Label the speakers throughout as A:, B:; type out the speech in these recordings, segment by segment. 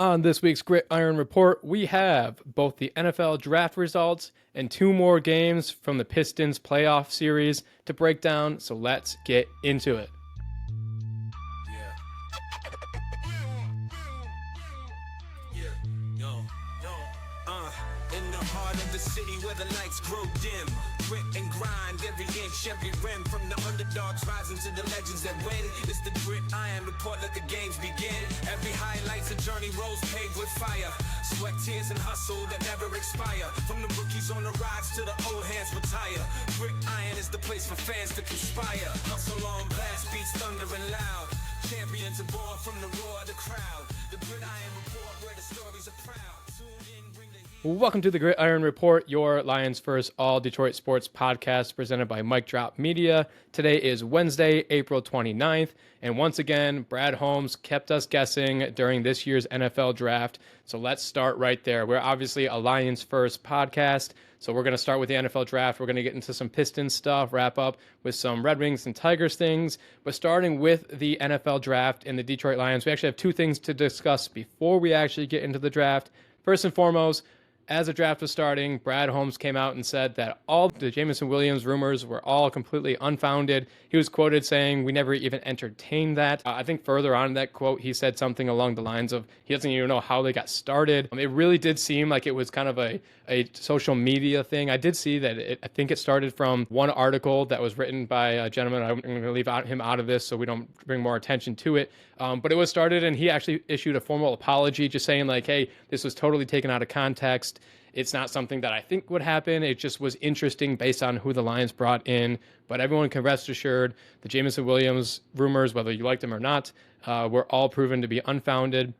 A: On this week's Gridiron Report, we have both the NFL draft results and two more games from the Pistons playoff series to break down, so let's get into it.
B: In the heart of the city where the lights grow dim, grit and grind every inch, every rim, from the underdogs rising to the legends that win. It's the Gridiron Report, let the games begin. Every highlight's a journey, roads paved with fire, sweat, tears, and hustle that never expire. From the rookies on the rise to the old hands retire, Gridiron is the place for fans to conspire. Hustle on blast, beats thundering loud, champions are born from the roar of the crowd. The Gridiron Report, where the stories are proud. Tune in, bring the heat.
A: Welcome to the Gridiron Report, your Lions First All Detroit Sports podcast presented by Mic Drop Media. Today is Wednesday, April 29th, and once again, Brad Holmes kept us guessing during this year's NFL draft. So let's start right there. We're obviously a Lions First podcast, so we're going to start with the NFL draft. We're going to get into some Pistons stuff, wrap up with some Red Wings and Tigers things. But starting with the NFL draft and the Detroit Lions, we actually have two things to discuss before we actually get into the draft. First and foremost, as the draft was starting, Brad Holmes came out and said that all the Jameson Williams rumors were all completely unfounded. He was quoted saying, "We never even entertained that." I think further on in that quote, he said something along the lines of, he doesn't even know how they got started. It really did seem like it was kind of a social media thing. I did see that I think it started from one article that was written by a gentleman. I'm going to leave him out of this so we don't bring more attention to it. But it was started, and he actually issued a formal apology, just saying like, hey, this was totally taken out of context. It's not something that I think would happen. It just was interesting based on who the Lions brought in. But everyone can rest assured the Jameson Williams rumors, whether you liked them or not, were all proven to be unfounded.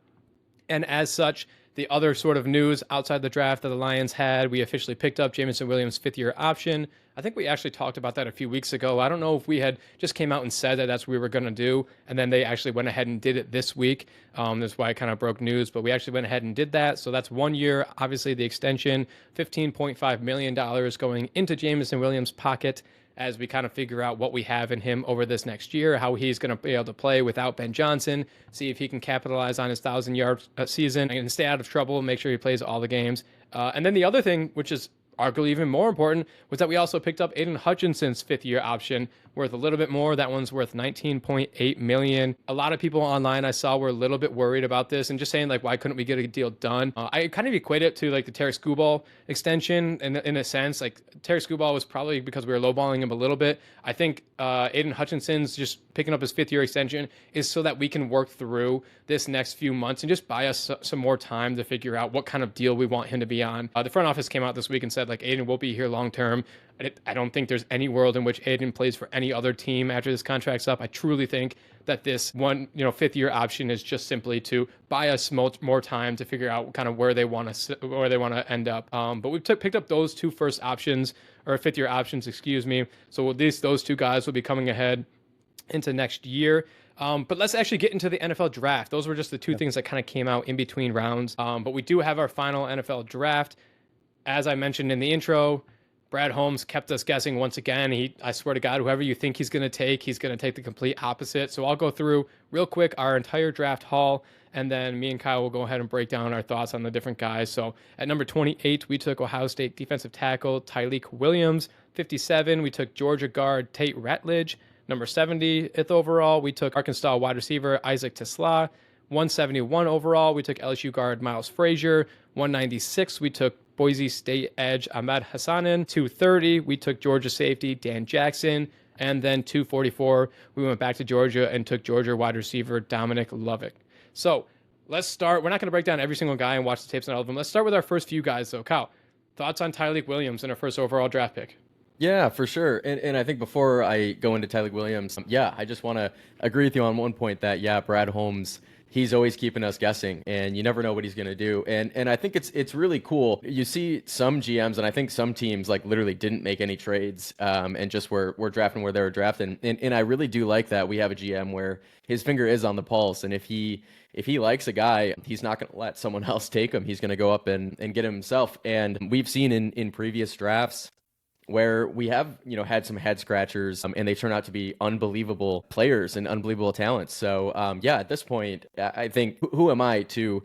A: And as such, the other sort of news outside the draft that the Lions had, we officially picked up Jameson Williams' fifth-year option. I think we actually talked about that a few weeks ago. I don't know if we had just came out and said that that's what we were going to do, and then they actually went ahead and did it this week. That's why I kind of broke news, but we actually went ahead and did that. So that's 1 year. Obviously, the extension, $15.5 million going into Jameson Williams' pocket as we kind of figure out what we have in him over this next year, how he's going to be able to play without Ben Johnson, see if he can capitalize on his 1,000-yard season and stay out of trouble, make sure he plays all the games. And then the other thing, which is arguably even more important, was that we also picked up Aiden Hutchinson's fifth-year option, worth a little bit more. That one's worth $19.8 million. A lot of people online I saw were a little bit worried about this and just saying, like, why couldn't we get a deal done? I kind of equate it to, like, the Terry Skubal extension in a sense. Like, Terry Skubal was probably because we were lowballing him a little bit. I think Aiden Hutchinson's just picking up his fifth-year extension is so that we can work through this next few months and just buy us some more time to figure out what kind of deal we want him to be on. The front office came out this week and said, like, Aiden will be here long-term. I don't think there's any world in which Aiden plays for any other team after this contract's up. I truly think that this one, fifth-year option is just simply to buy us more time to figure out kind of where they want to end up. But we've picked up those two first options, or fifth-year options, excuse me. So at least those two guys will be coming ahead into next year. But let's actually get into the NFL draft. Those were just the two things that kind of came out in between rounds. But we do have our final NFL draft. As I mentioned in the intro, Brad Holmes kept us guessing once again. I swear to God, whoever you think he's going to take the complete opposite. So I'll go through real quick our entire draft haul, and then me and Kyle will go ahead and break down our thoughts on the different guys. So at number 28, we took Ohio State defensive tackle Tyleik Williams. 57, we took Georgia guard Tate Ratledge. Number 70th overall, we took Arkansas wide receiver Isaac Tesla. 171 overall, we took LSU guard Miles Frazier. 196, we took Boise State edge Ahmed Hassanin. 230, we took Georgia safety Dan Jackson. And then 244, we went back to Georgia and took Georgia wide receiver Dominic Lovick. So let's start. We're not going to break down every single guy and watch the tapes on all of them. Let's start with our first few guys, though. Kyle, thoughts on Tyleik Williams and our first overall draft pick?
C: Yeah, for sure. And I think before I go into Tyleik Williams, I just want to agree with you on one point that, Brad Holmes, he's always keeping us guessing, and you never know what he's going to do. And I think it's really cool. You see some GMs, and I think some teams like literally didn't make any trades and just were drafting where they were drafting. And I really do like that we have a GM where his finger is on the pulse, and if he likes a guy, he's not going to let someone else take him. He's going to go up and get him himself. And we've seen in previous drafts where we have, had some head scratchers, and they turn out to be unbelievable players and unbelievable talents. So, yeah, at this point, I think who am I to,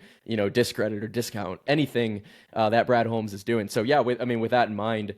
C: discredit or discount anything that Brad Holmes is doing? So, yeah, with that in mind,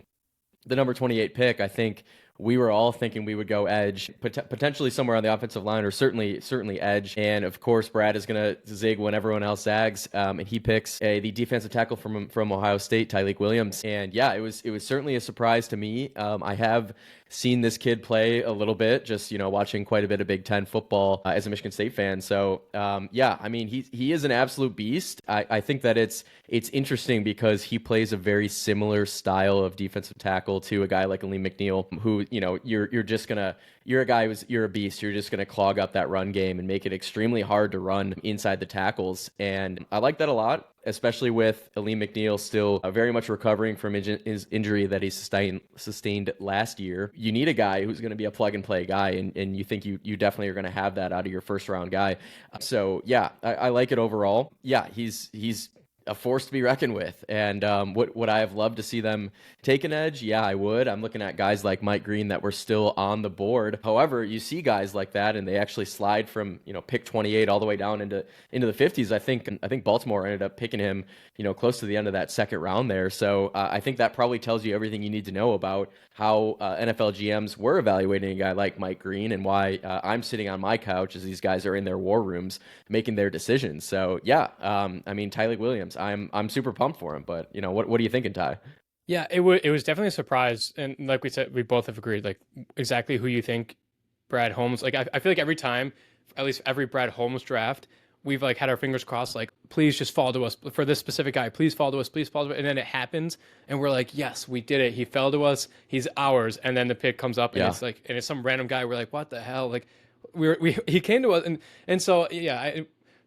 C: the number 28 pick, I think we were all thinking we would go edge, potentially somewhere on the offensive line, or certainly edge. And of course, Brad is going to zig when everyone else zags, and he picks the defensive tackle from Ohio State, Tyleik Williams. And yeah, it was certainly a surprise to me. I have seen this kid play a little bit, just watching quite a bit of Big Ten football as a Michigan State fan. So yeah, I mean he is an absolute beast. I think that it's interesting because he plays a very similar style of defensive tackle to a guy like Aleem McNeil, who you're a guy you're a beast. You're just gonna clog up that run game and make it extremely hard to run inside the tackles. And I like that a lot, especially with Aleem McNeil still very much recovering from his injury that he sustained last year. You need a guy who's going to be a plug and play guy, and you think you definitely are going to have that out of your first round guy. So yeah, I like it overall. Yeah, he's a force to be reckoned with. And would I have loved to see them take an edge? Yeah, I would. I'm looking at guys like Mike Green that were still on the board. However, you see guys like that, and they actually slide from pick 28 all the way down into the 50s. I think Baltimore ended up picking him close to the end of that second round there. So I think that probably tells you everything you need to know about how NFL GMs were evaluating a guy like Mike Green, and why I'm sitting on my couch as these guys are in their war rooms making their decisions. So yeah, I mean, Tyleik Williams, I'm super pumped for him. But what are you thinking, Ty?
A: Yeah, it was definitely a surprise, and like we said, we both have agreed like exactly who you think Brad Holmes. Like I feel like every time, at least every Brad Holmes draft, we've like had our fingers crossed, like, please just fall to us for this specific guy. Please fall to us. Please fall to us. And then it happens, and we're like, yes, we did it. He fell to us. He's ours. And then the pick comes up, and it's like, and it's some random guy. We're like, what the hell? Like, he came to us, and so yeah.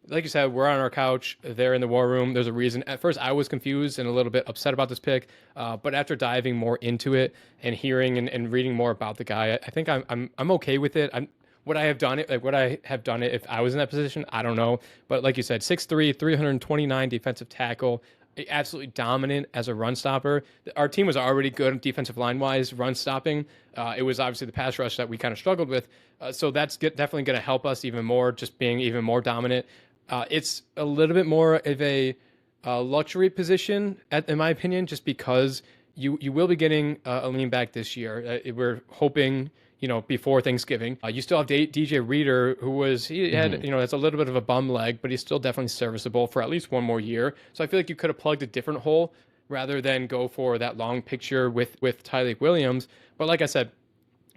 A: Like you said, we're on our couch. They're in the war room. There's a reason. At first, I was confused and a little bit upset about this pick, but after diving more into it and hearing and reading more about the guy, I think I'm okay with it. Would I have done it if I was in that position? I don't know. But like you said, 6'3", 329 defensive tackle, absolutely dominant as a run stopper. Our team was already good defensive line-wise, run stopping. It was obviously the pass rush that we kind of struggled with. So that's definitely going to help us even more, just being even more dominant. It's a little bit more of a luxury position, in my opinion, just because you will be getting a lean back this year. We're hoping, before Thanksgiving. You still have DJ Reader, he had, that's a little bit of a bum leg, but he's still definitely serviceable for at least one more year. So I feel like you could have plugged a different hole rather than go for that long picture with Tyleik Williams. But like I said,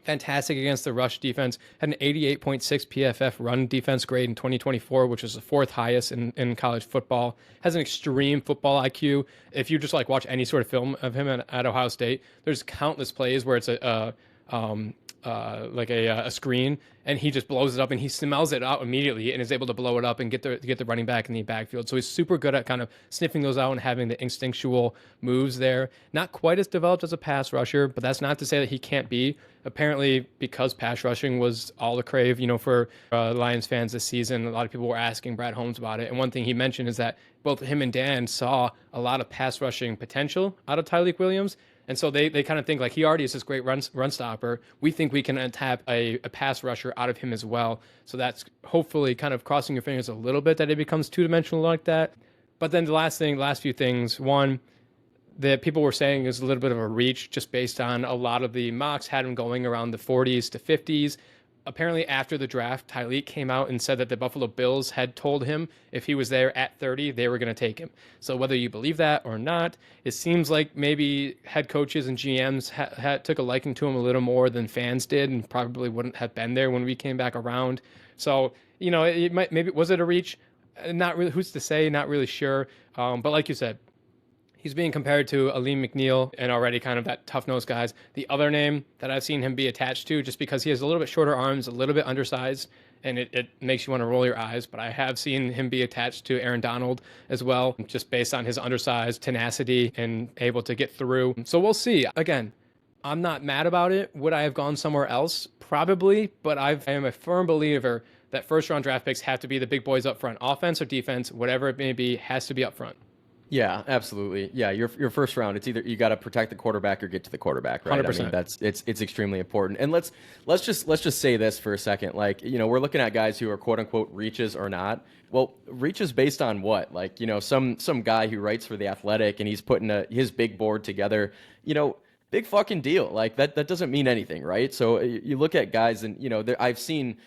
A: fantastic against the rush defense. Had an 88.6 PFF run defense grade in 2024, which was the fourth highest in college football. Has an extreme football IQ. If you just like watch any sort of film of him at Ohio State, there's countless plays where it's a screen, and he just blows it up, and he smells it out immediately and is able to blow it up and get the running back in the backfield. So he's super good at kind of sniffing those out and having the instinctual moves there. Not quite as developed as a pass rusher, but that's not to say that he can't be. Apparently, because pass rushing was all the crave, for Lions fans this season, a lot of people were asking Brad Holmes about it. And one thing he mentioned is that both him and Dan saw a lot of pass rushing potential out of Tyleik Williams. And so they kind of think like he already is this great run stopper. We think we can tap a pass rusher out of him as well. So that's hopefully kind of crossing your fingers a little bit that it becomes two-dimensional like that. But then the last few things. One, that people were saying is a little bit of a reach just based on a lot of the mocks had him going around the 40s to 50s. Apparently after the draft, Tyleik came out and said that the Buffalo Bills had told him if he was there at 30, they were going to take him. So whether you believe that or not, it seems like maybe head coaches and GMs took a liking to him a little more than fans did, and probably wouldn't have been there when we came back around. So, was it a reach? Not really. Who's to say? Not really sure. But like you said, he's being compared to Aleem McNeil and already kind of that tough-nosed guys. The other name that I've seen him be attached to, just because he has a little bit shorter arms, a little bit undersized, and it makes you want to roll your eyes, but I have seen him be attached to Aaron Donald as well, just based on his undersized tenacity and able to get through. So we'll see. Again, I'm not mad about it. Would I have gone somewhere else? Probably, but I am a firm believer that first-round draft picks have to be the big boys up front. Offense or defense, whatever it may be, has to be up front.
C: Yeah, absolutely. Yeah, your first round, it's either you got to protect the quarterback or get to the quarterback, right? I mean,
A: 100%.
C: that's it's extremely important. And let's just say this for a second. Like, we're looking at guys who are quote unquote reaches or not. Well, reaches based on what? Like, some guy who writes for the Athletic and he's putting his big board together. Big fucking deal. Like that doesn't mean anything, right? So you look at guys and I've seen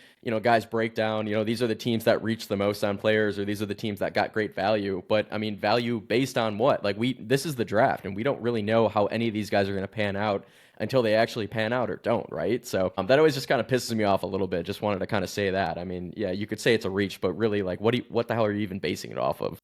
C: guys break down, these are the teams that reach the most on players, or these are the teams that got great value. But I mean, value based on what? Like this is the draft and we don't really know how any of these guys are going to pan out until they actually pan out or don't, right? So that always just kind of pisses me off a little bit. Just wanted to kind of say that. I mean, yeah, you could say it's a reach, but really, like, what the hell are you even basing it off of?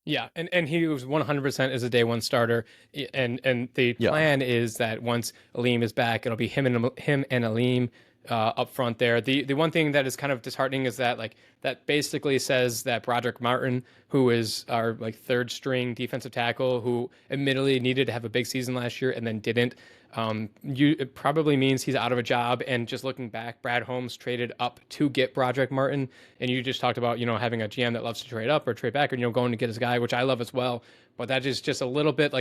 A: Yeah, and he was 100% as a day one starter, and the
C: Yeah.
A: plan is that once Aleem is back, it'll be him and Aleem up front there. The one thing that is kind of disheartening is that that basically says that Broderick Martin, who is our third string defensive tackle, who admittedly needed to have a big season last year and then didn't. It probably means he's out of a job. And just looking back, Brad Holmes traded up to get Broderick Martin. And you just talked about, having a GM that loves to trade up or trade back, and, going to get his guy, which I love as well. But that is just a little bit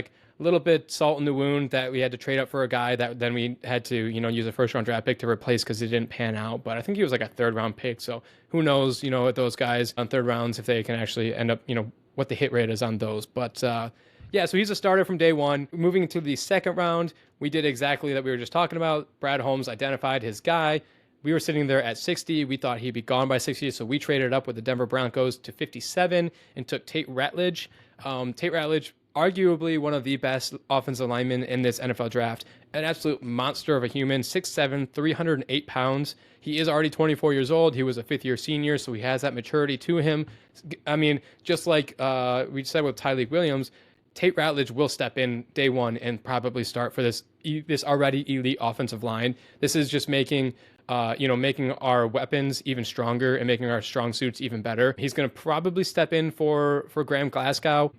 A: salt in the wound that we had to trade up for a guy that then we had to, use a first round draft pick to replace because it didn't pan out. But I think he was like a third round pick. So who knows, with those guys on third rounds, if they can actually end up, what the hit rate is on those. But, yeah, so he's a starter from day one. Moving into the second round, we did exactly that we were just talking about. Brad Holmes identified his guy. We were sitting there at 60. We thought he'd be gone by 60, so we traded up with the Denver Broncos to 57 and took Tate Ratledge. Tate Ratledge, arguably one of the best offensive linemen in this NFL draft. An absolute monster of a human, 6'7", 308 pounds. He is already 24 years old. He was a fifth-year senior, so he has that maturity to him. I mean, just like we said with Tyleik Williams, Tate Ratledge will step in day one and probably start for this already elite offensive line. This is just making our weapons even stronger and making our strong suits even better. He's going to probably step in for Graham Glasgow.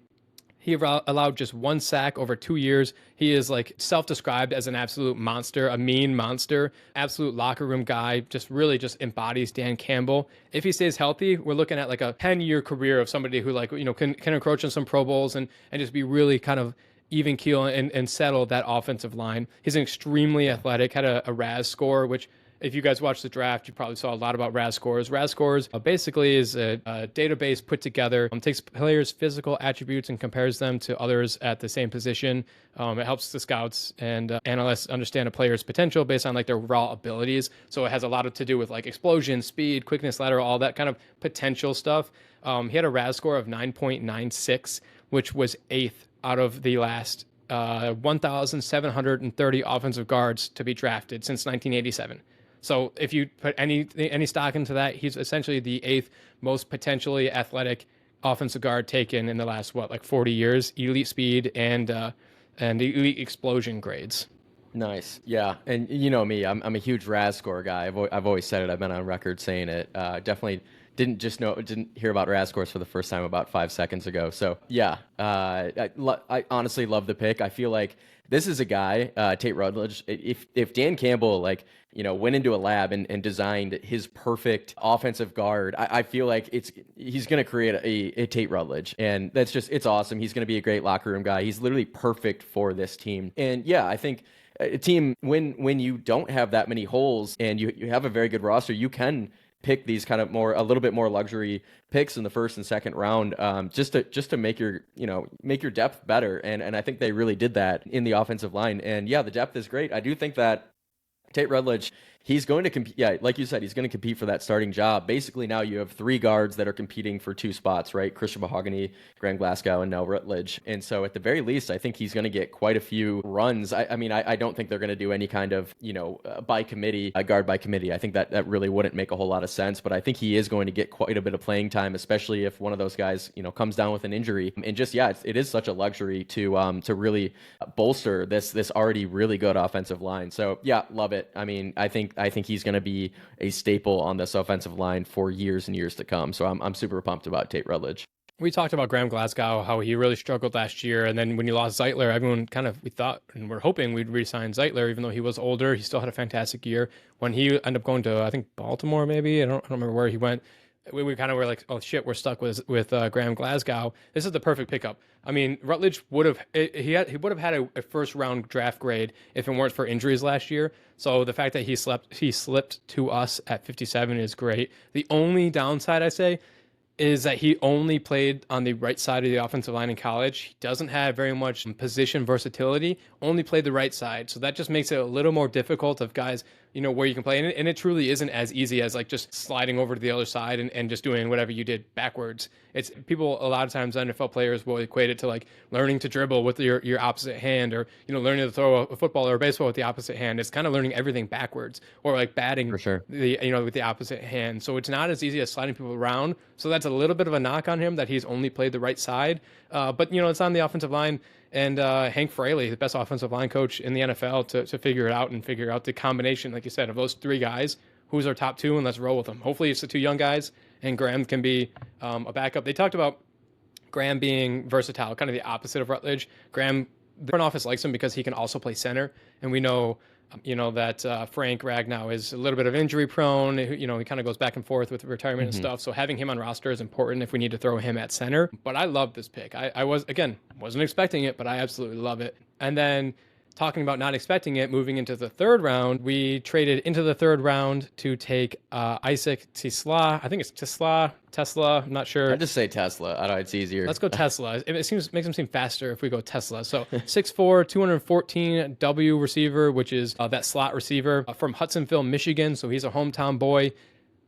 A: He allowed just one sack over 2 years. He is self-described as an absolute monster, a mean monster, absolute locker room guy, just embodies Dan Campbell. If he stays healthy, we're looking at a 10-year career of somebody who can encroach on some Pro Bowls and just be really kind of even keel and settle that offensive line. He's an extremely athletic, had a RAS score, which if you guys watched the draft, you probably saw a lot about RAS scores. RAS scores basically is a database put together, takes players' physical attributes and compares them to others at the same position. It helps the scouts and analysts understand a player's potential based on their raw abilities. So it has a lot to do with explosion, speed, quickness, lateral, all that kind of potential stuff. He had a RAS score of 9.96, which was 8th out of the last 1,730 offensive guards to be drafted since 1987. So if you put any stock into that, he's essentially the 8th most potentially athletic offensive guard taken in the last 40 years. Elite speed and elite explosion grades.
C: Nice. Yeah. And you know me, I'm a huge RAS score guy. I've always said it. I've been on record saying it. Definitely didn't hear about RAS scores for the first time about 5 seconds ago. So yeah, I honestly love the pick. I feel like this is a guy, Tate Ratledge. If Dan Campbell went into a lab and designed his perfect offensive guard, I feel like he's going to create a Tate Ratledge, and it's awesome. He's going to be a great locker room guy. He's literally perfect for this team. And yeah, I think a team when you don't have that many holes and you have a very good roster, you can pick these kind of a little bit more luxury picks in the first and second round, just to make your depth better. And I think they really did that in the offensive line. And yeah, the depth is great. I do think that Tate Ratledge, he's going to compete. Yeah, like you said, he's going to compete for that starting job. Basically, now you have 3 guards that are competing for 2 spots, right? Christian Mahogany, Graham Glasgow, and now Rutledge. And so, at the very least, I think he's going to get quite a few runs. I mean, I don't think they're going to do any kind of by committee, guard by committee. I think that really wouldn't make a whole lot of sense. But I think he is going to get quite a bit of playing time, especially if one of those guys comes down with an injury. And just it is such a luxury to really bolster this already really good offensive line. So yeah, love it. I mean, I think he's going to be a staple on this offensive line for years and years to come. So I'm super pumped about Tate Ratledge.
A: We talked about Graham Glasgow, how he really struggled last year. And then when you lost Zeitler, everyone we thought and we're hoping we'd re-sign Zeitler, even though he was older. He still had a fantastic year. When he ended up going to, I think, Baltimore, maybe. I don't remember where he went. we kind of were like, oh shit, we're stuck with Graham Glasgow. This is the perfect pickup. I mean, Rutledge would have he would have had a first round draft grade if it weren't for injuries last year. So the fact that he slipped to us at 57 is great. The only downside, I say, is that he only played on the right side of the offensive line in college. He doesn't have very much position versatility, only played the right side. So that just makes it a little more difficult of guys, where you can play. And it truly isn't as easy as like just sliding over to the other side and just doing whatever you did backwards. It's people, a lot of times NFL players will equate it to like learning to dribble with your opposite hand, or, learning to throw a football or a baseball with the opposite hand. It's kind of learning everything backwards, or like batting
C: For sure.
A: with the opposite hand. So it's not as easy as sliding people around. So that's a little bit of a knock on him that he's only played the right side. But it's on the offensive line, and Hank Fraley, the best offensive line coach in the NFL, to figure it out and figure out the combination, like you said, of those three guys. Who's our top two, and let's roll with them. Hopefully it's the two young guys, and Graham can be a backup. They talked about Graham being versatile, kind of the opposite of Rutledge. Graham, the front office likes him because he can also play center, and we know that Frank Ragnow is a little bit of injury prone. He kind of goes back and forth with retirement and stuff. So having him on roster is important if we need to throw him at center. But I love this pick. I wasn't expecting it, but I absolutely love it. And then talking about not expecting it, moving into the third round, we traded into the third round to take Isaac Tesla. I think it's Tesla. I'm not sure.
C: I just say Tesla. I don't know, it's easier.
A: Let's go Tesla. It makes him seem faster if we go Tesla. So 6'4", 214 W receiver, which is that slot receiver from Hudsonville, Michigan. So he's a hometown boy.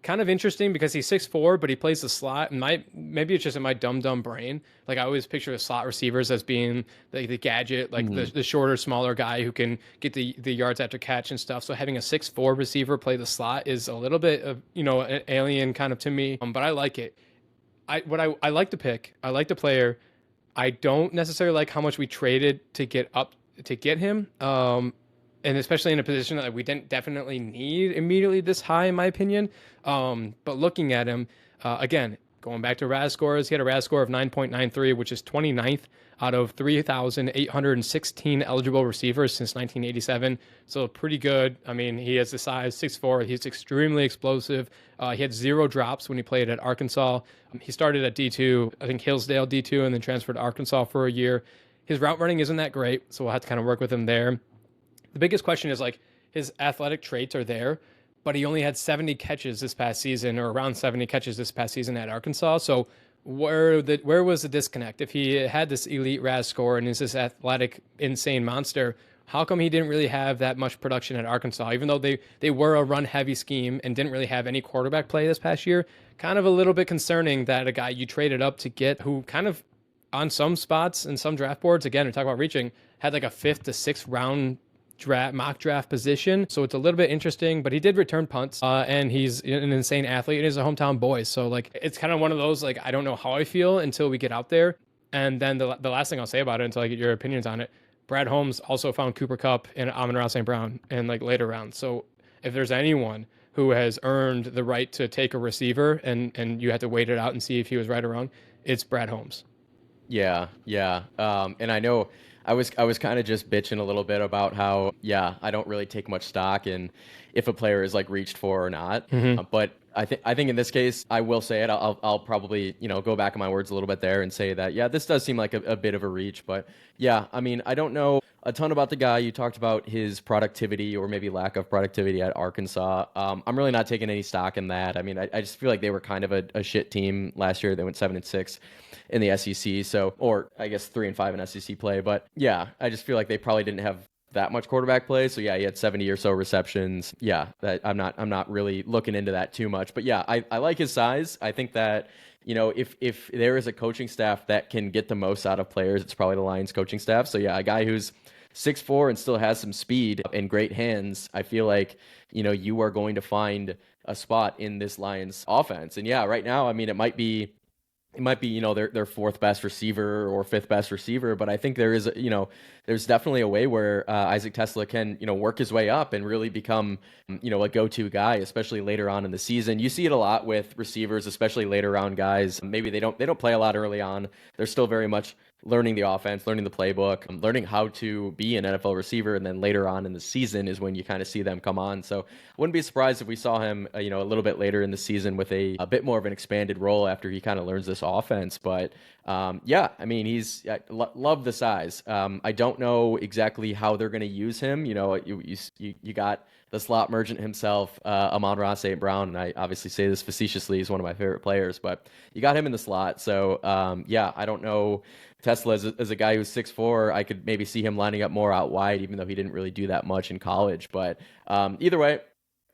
A: Kind of interesting because he's 6'4", but he plays the slot. And maybe it's just in my dumb brain. Like I always picture the slot receivers as being the gadget, like the shorter, smaller guy who can get the yards after catch and stuff. So having a 6'4" receiver play the slot is a little bit of an alien kind of to me. But I like it. I like the pick. I like the player. I don't necessarily like how much we traded to get him. And especially in a position that we didn't definitely need immediately this high, in my opinion. But looking at him, again, going back to RAS scores, he had a RAS score of 9.93, which is 29th out of 3,816 eligible receivers since 1987. So pretty good. I mean, he has the size, 6'4". He's extremely explosive. He had 0 drops when he played at Arkansas. He started at D2, I think Hillsdale D2, and then transferred to Arkansas for a year. His route running isn't that great, so we'll have to kind of work with him there. The biggest question is like his athletic traits are there, but he only had 70 catches this past season, or around 70 catches this past season at Arkansas. So where was the disconnect? If he had this elite RAS score and is this athletic, insane monster, how come he didn't really have that much production at Arkansas, even though they were a run-heavy scheme and didn't really have any quarterback play this past year? Kind of a little bit concerning that a guy you traded up to get, who kind of on some spots and some draft boards, again, we talk about reaching, had like a 5th to 6th round mock draft position. So it's a little bit interesting, but he did return punts, and he's an insane athlete, and he's a hometown boy. So like, it's kind of one of those, like, I don't know how I feel until we get out there. And then the last thing I'll say about it, until I get your opinions on it, Brad Holmes also found Cooper Kupp and Amon-Ra St. Brown in like later rounds. So if there's anyone who has earned the right to take a receiver and you have to wait it out and see if he was right or wrong, it's Brad Holmes.
C: Yeah. And I know I was kind of just bitching a little bit about how, I don't really take much stock in if a player is like reached for or not. But I think in this case, I will say it. I'll probably, go back on my words a little bit there and say that, this does seem like a bit of a reach. But I mean, I don't know a ton about the guy. You talked about his productivity or maybe lack of productivity at Arkansas. I'm really not taking any stock in that. I mean, I just feel like they were kind of a shit team last year. They went 7-6 in the SEC. So, or I guess 3-5 in SEC play. But I just feel like they probably didn't have that much quarterback play. So he had 70 or so receptions. That I'm not really looking into that too much. But I like his size. I think that, if there is a coaching staff that can get the most out of players, it's probably the Lions coaching staff. So a guy who's 6'4" and still has some speed and great hands, I feel like, you are going to find a spot in this Lions offense. And right now, I mean, it might be it might be, their fourth best receiver or fifth best receiver, but I think there's definitely a way where Isaac Tesla can, work his way up and really become, a go-to guy, especially later on in the season. You see it a lot with receivers, especially later round guys. Maybe they don't play a lot early on. They're still very much learning the offense, learning the playbook, learning how to be an NFL receiver, and then later on in the season is when you kind of see them come on. So I wouldn't be surprised if we saw him, a little bit later in the season with a bit more of an expanded role after he kind of learns this offense. But yeah, I mean, love the size. I don't know exactly how they're going to use him. You got the slot merchant himself, Amon-Ra St. Brown, and I obviously say this facetiously, he's one of my favorite players, but you got him in the slot. So yeah, I don't know. Tesla as a guy who's 6'4", I could maybe see him lining up more out wide, even though he didn't really do that much in college. But either way,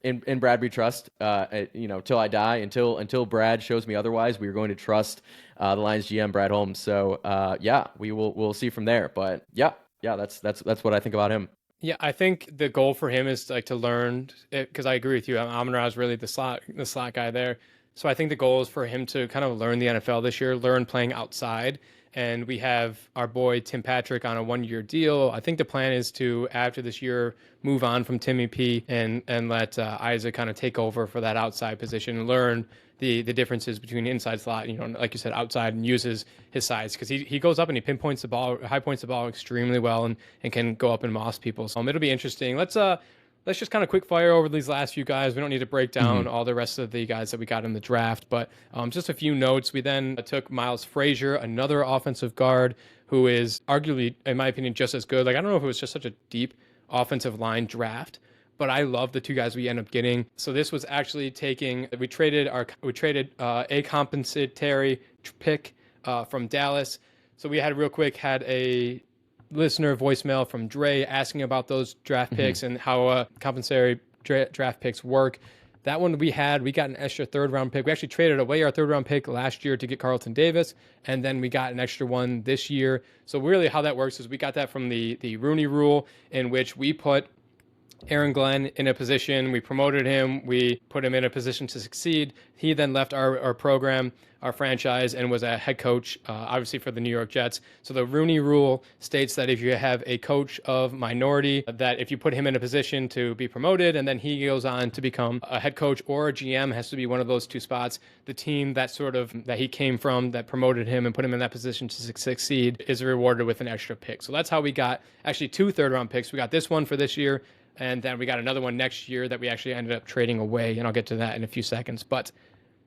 C: in Brad we trust. Till I die, until Brad shows me otherwise, we are going to trust the Lions GM Brad Holmes. So yeah, we'll see from there. But yeah, that's what I think about him.
A: Yeah, I think the goal for him is like to learn, because I agree with you. Amon-Ra is really the slot guy there. So I think the goal is for him to kind of learn the NFL this year, learn playing outside. And we have our boy Tim Patrick on a 1-year deal. I think the plan is to, after this year, move on from Timmy P and let Isaac kind of take over for that outside position and learn the differences between inside slot, like you said, outside, and uses his size, because he goes up and he pinpoints the ball, high points the ball extremely well, and can go up and moss people. So it'll be interesting. Let's just kind of quick fire over these last few guys. We don't need to break down all the rest of the guys that we got in the draft, but just a few notes. We then took Miles Frazier, another offensive guard who is arguably, in my opinion, just as good. Like, I don't know if it was just such a deep offensive line draft, but I love the two guys we end up getting. So this was actually we traded a compensatory pick from Dallas. So we had a listener voicemail from Dre asking about those draft picks and how compensatory draft picks work. That one we got an extra third-round pick. We actually traded away our third-round pick last year to get Carlton Davis, and then we got an extra one this year. So really how that works is we got that from the Rooney Rule, in which we put Aaron Glenn in a position, we promoted him, we put him in a position to succeed. He then left our program, our franchise, and was a head coach, obviously for the New York Jets. So the Rooney Rule states that if you have a coach of minority, that if you put him in a position to be promoted and then he goes on to become a head coach or a GM, has to be one of those two spots, the team that he came from, that promoted him and put him in that position to succeed, is rewarded with an extra pick. So that's how we got actually 2 third-round picks. We got this one for this year, and then we got another one next year that we actually ended up trading away, and I'll get to that in a few seconds. But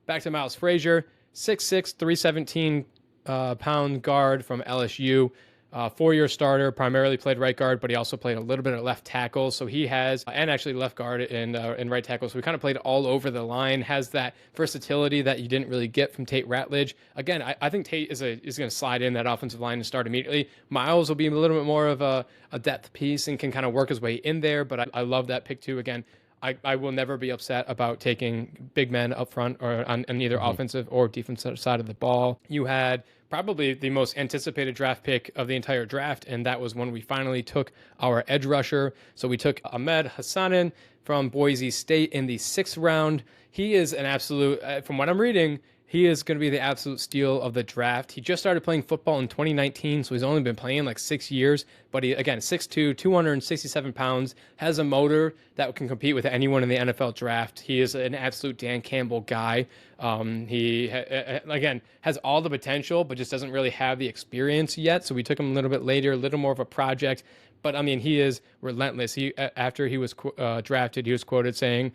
A: back to Miles Frazier, 6'6", 317 pound guard from LSU. 4-year starter, primarily played right guard, but he also played a little bit of left tackle. So he has, and actually left guard and right tackle. So we kind of played all over the line, has that versatility that you didn't really get from Tate Ratledge. Again, I think Tate is going to slide in that offensive line and start immediately. Miles will be a little bit more of a depth piece and can kind of work his way in there, but I love that pick too. Again, I will never be upset about taking big men up front or on either offensive or defensive side of the ball. You had probably the most anticipated draft pick of the entire draft, and that was when we finally took our edge rusher. So we took Ahmed Hassanin from Boise State in the 6th round. He is an absolute, from what I'm reading, he is going to be the absolute steal of the draft. He just started playing football in 2019, so he's only been playing like 6 years. But he, again, 6'2", 267 pounds, has a motor that can compete with anyone in the NFL draft. He is an absolute Dan Campbell guy. He, again, has all the potential, but just doesn't really have the experience yet. So we took him a little bit later, a little more of a project. But, I mean, he is relentless. After he was drafted, he was quoted saying,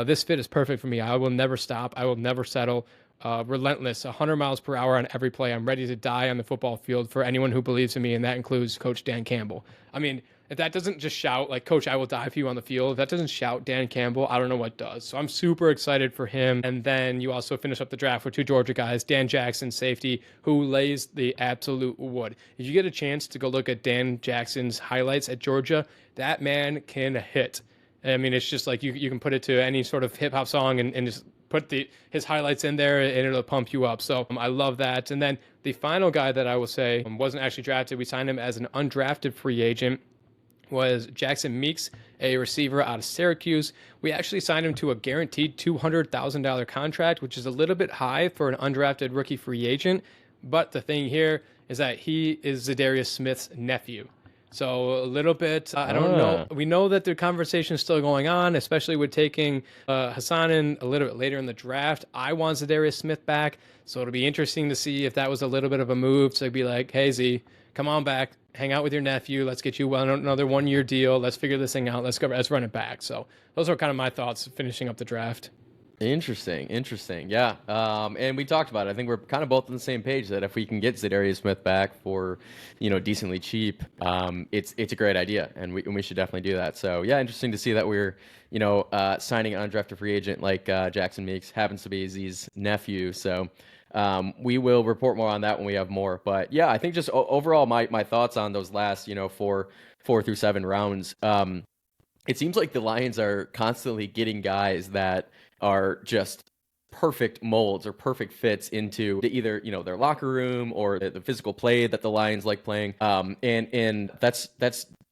A: "This fit is perfect for me. I will never stop. I will never settle." Relentless, 100 miles per hour on every play. I'm ready to die on the football field for anyone who believes in me, and that includes Coach Dan Campbell. I mean, if that doesn't just shout, like, Coach, I will die for you on the field, if that doesn't shout Dan Campbell, I don't know what does. So I'm super excited for him. And then you also finish up the draft with 2 Georgia guys, Dan Jackson, safety, who lays the absolute wood. If you get a chance to go look at Dan Jackson's highlights at Georgia, that man can hit. I mean, it's just like you can put it to any sort of hip-hop song and just put his highlights in there and it'll pump you up. So I love that. And then the final guy that I will say wasn't actually drafted. We signed him as an undrafted free agent. was Jackson Meeks, a receiver out of Syracuse. We actually signed him to a guaranteed $200,000 contract, which is a little bit high for an undrafted rookie free agent. But the thing here is that he is Zadarius Smith's nephew. So a little bit, I don't know. We know that the conversation is still going on, especially with taking Hassan in a little bit later in the draft. I want Zadarius Smith back, so it'll be interesting to see if that was a little bit of a move to be like, hey, Z, come on back, hang out with your nephew. Let's get you another 1-year deal. Let's figure this thing out. Let's run it back. So those are kind of my thoughts finishing up the draft.
C: Interesting. Yeah. And we talked about it. I think we're kind of both on the same page that if we can get Zadarius Smith back for, decently cheap, it's a great idea, and we should definitely do that. So yeah, interesting to see that we're, signing an undrafted free agent like Jackson Meeks, happens to be Z's nephew. So we will report more on that when we have more. But yeah, I think just overall my thoughts on those last, 4 through 7 rounds. It seems like the Lions are constantly getting guys that are just perfect molds or perfect fits into either their locker room or the physical play that the Lions like playing. And that's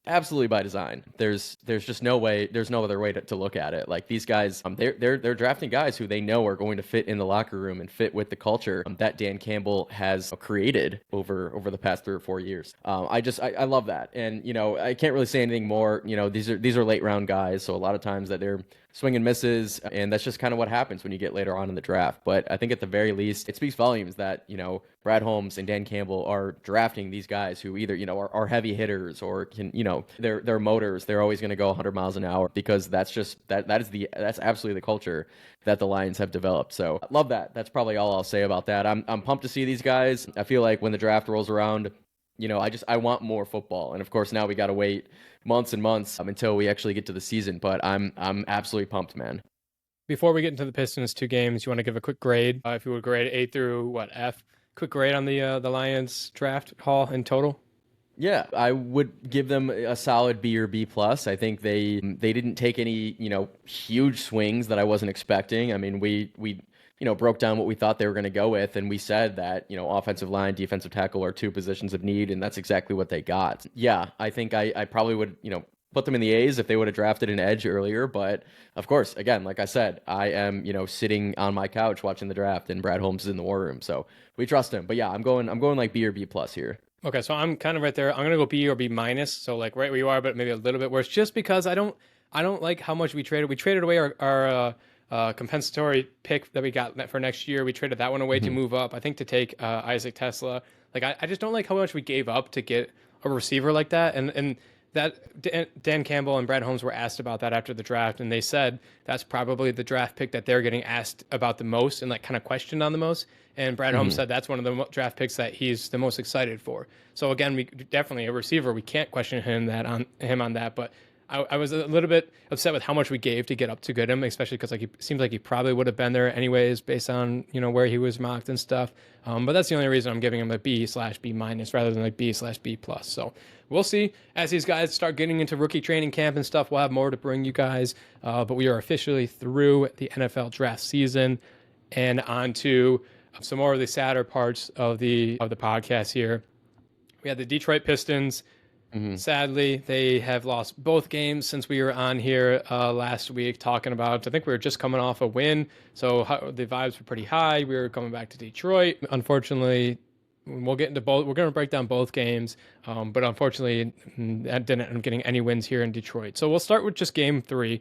C: absolutely by design. There's just no other way to look at it. Like these guys, they're drafting guys who they know are going to fit in the locker room and fit with the culture that Dan Campbell has created over the past 3 or 4 years. I love that. And I can't really say anything more. These are late round guys, so a lot of times that they're swing and misses, and that's just kind of what happens when you get later on in the draft. But I think at the very least, it speaks volumes that Brad Holmes and Dan Campbell are drafting these guys who either are heavy hitters or can they're motors. They're always going to go 100 miles an hour, because that's absolutely the culture that the Lions have developed. So love that. That's probably all I'll say about that. I'm pumped to see these guys. I feel like when the draft rolls around, I want more football, and of course now we got to wait months and months until we actually get to the season. But I'm absolutely pumped, man.
A: Before we get into the Pistons 2 games, you want to give a quick grade? If you would grade A through F, quick grade on the Lions draft haul in total.
C: Yeah, I would give them a solid B or B plus. I think they didn't take any huge swings that I wasn't expecting. I mean, we broke down what we thought they were going to go with, and we said that offensive line, defensive tackle are 2 positions of need, and that's exactly what they got. Yeah, I think I probably would put them in the A's if they would have drafted an edge earlier. But of course, again, like I said, I am sitting on my couch watching the draft, and Brad Holmes is in the war room, so we trust him. But yeah, I'm going like B or B plus here.
A: Okay, so I'm kind of right there. I'm gonna go B or B minus, so like right where you are, but maybe a little bit worse, just because I don't like how much we traded. We traded away our compensatory pick that we got for next year. We traded that one away to move up, I think, to take Isaac Tesla. Like I just don't like how much we gave up to get a receiver like that. And that Dan Campbell and Brad Holmes were asked about that after the draft, and they said that's probably the draft pick that they're getting asked about the most and like kind of questioned on the most. And Brad Holmes said that's one of the draft picks that he's the most excited for. So again, we definitely a receiver. We can't question him on that, but I was a little bit upset with how much we gave to get up to get him, especially because he seems like he probably would have been there anyways based on where he was mocked and stuff. But that's the only reason I'm giving him a B/B minus rather than like B/B plus. So we'll see as these guys start getting into rookie training camp and stuff. We'll have more to bring you guys. But we are officially through the NFL draft season and on to some more of the sadder parts of the podcast here. We had the Detroit Pistons. Sadly, they have lost both games since we were on here last week talking about, I think we were just coming off a win, so the vibes were pretty high. We were coming back to Detroit. Unfortunately, we'll get into both. We're going to break down both games, but unfortunately, that didn't end up getting any wins here in Detroit. So we'll start with just game 3.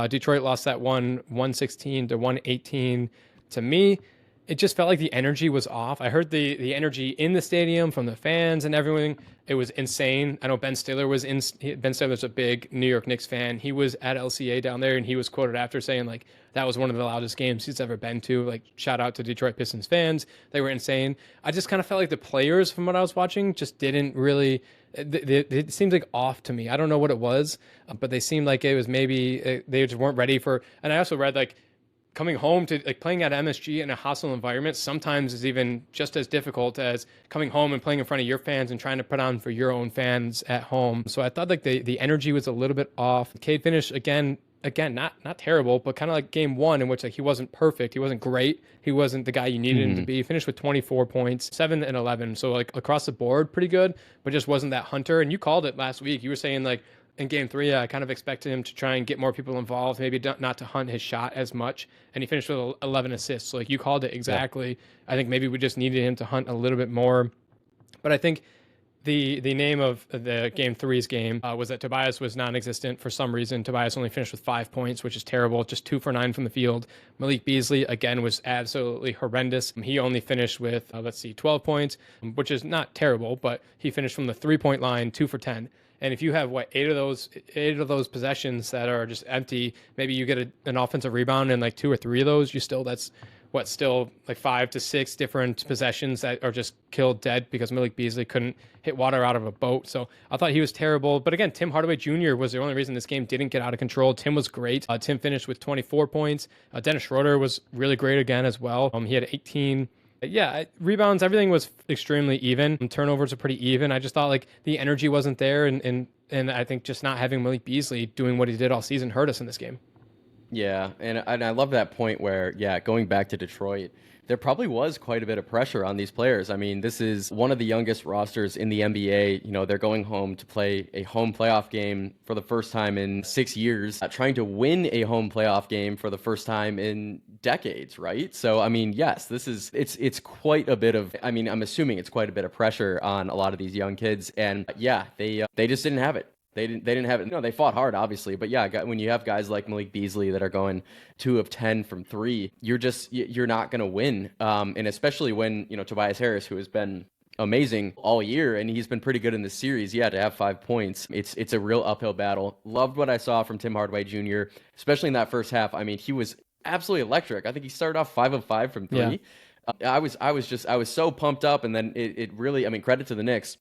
A: Detroit lost that one 116 to 118. To me, it just felt like the energy was off. I heard the energy in the stadium from the fans and everything. It was insane. I know Ben Stiller's a big New York Knicks fan. He was at LCA down there, and he was quoted after saying like that was one of the loudest games he's ever been to. Like, shout out to Detroit Pistons fans. They were insane. I just kind of felt like the players from what I was watching just didn't really, it seemed like off to me. I don't know what it was, but they seemed like it was maybe they just weren't ready for, and I also read like, coming home to like playing at MSG in a hostile environment sometimes is even just as difficult as coming home and playing in front of your fans and trying to put on for your own fans at home. So I thought like the energy was a little bit off. Cade finished again, not terrible, but kind of like game 1 in which like he wasn't perfect. He wasn't great. He wasn't the guy you needed him to be. He finished with 24 points, 7 and 11. So like across the board, pretty good, but just wasn't that hunter. And you called it last week. You were saying like, In game three, I kind of expected him to try and get more people involved, maybe not to hunt his shot as much. And he finished with 11 assists. So like you called it exactly. Yeah. I think maybe we just needed him to hunt a little bit more. But I think the name of the game three's game was that Tobias was non-existent for some reason. Tobias only finished with 5 points, which is terrible, just 2 for 9 from the field. Malik Beasley, again, was absolutely horrendous. He only finished with, 12 points, which is not terrible, but he finished from the 3-point line, 2 for 10. And if you have eight of those possessions that are just empty, maybe you get an offensive rebound and like 2 or 3 of those, that's still like 5 to 6 different possessions that are just killed dead because Malik Beasley couldn't hit water out of a boat. So I thought he was terrible. But again, Tim Hardaway Jr. was the only reason this game didn't get out of control. Tim was great. Tim finished with 24 points. Dennis Schroeder was really great again as well. He had 18. Yeah, rebounds, everything was extremely even. Turnovers are pretty even. I just thought like the energy wasn't there. And I think just not having Malik Beasley doing what he did all season hurt us in this game.
C: Yeah, and I love that point where, going back to Detroit, there probably was quite a bit of pressure on these players. I mean, this is one of the youngest rosters in the NBA. You know, they're going home to play a home playoff game for the first time in 6 years, trying to win a home playoff game for the first time in decades, right? So, I mean, yes, it's quite a bit of, I'm assuming it's quite a bit of pressure on a lot of these young kids. And they just didn't have it. They didn't have it. No, they fought hard, obviously. But when you have guys like Malik Beasley that are going 2 of 10 from 3, you're not going to win. And especially when, Tobias Harris, who has been amazing all year, and he's been pretty good in this series. Yeah, to have 5 points, it's a real uphill battle. Loved what I saw from Tim Hardaway Jr., especially in that first half. I mean, he was absolutely electric. I think he started off 5 of 5 from 3. Yeah. I was so pumped up, and then it really, credit to the Knicks.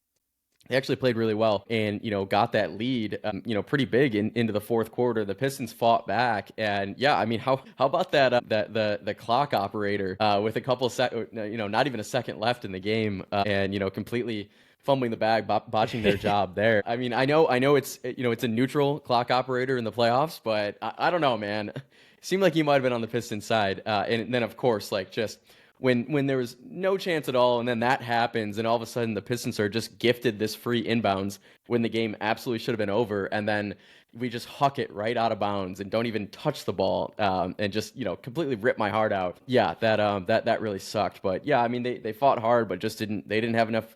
C: They actually played really well and, got that lead, pretty big into the fourth quarter. The Pistons fought back. And how about that, the clock operator with a couple not even a second left in the game and, completely fumbling the bag, botching their job there. I know it's, it's a neutral clock operator in the playoffs, but I don't know, man. It seemed like he might have been on the Pistons side. And then, of course, when there was no chance at all, and then that happens, and all of a sudden the Pistons are just gifted this free inbounds when the game absolutely should have been over, and then we just huck it right out of bounds and don't even touch the ball, and just completely rip my heart out. Yeah, that really sucked. But yeah, they fought hard, but just didn't have enough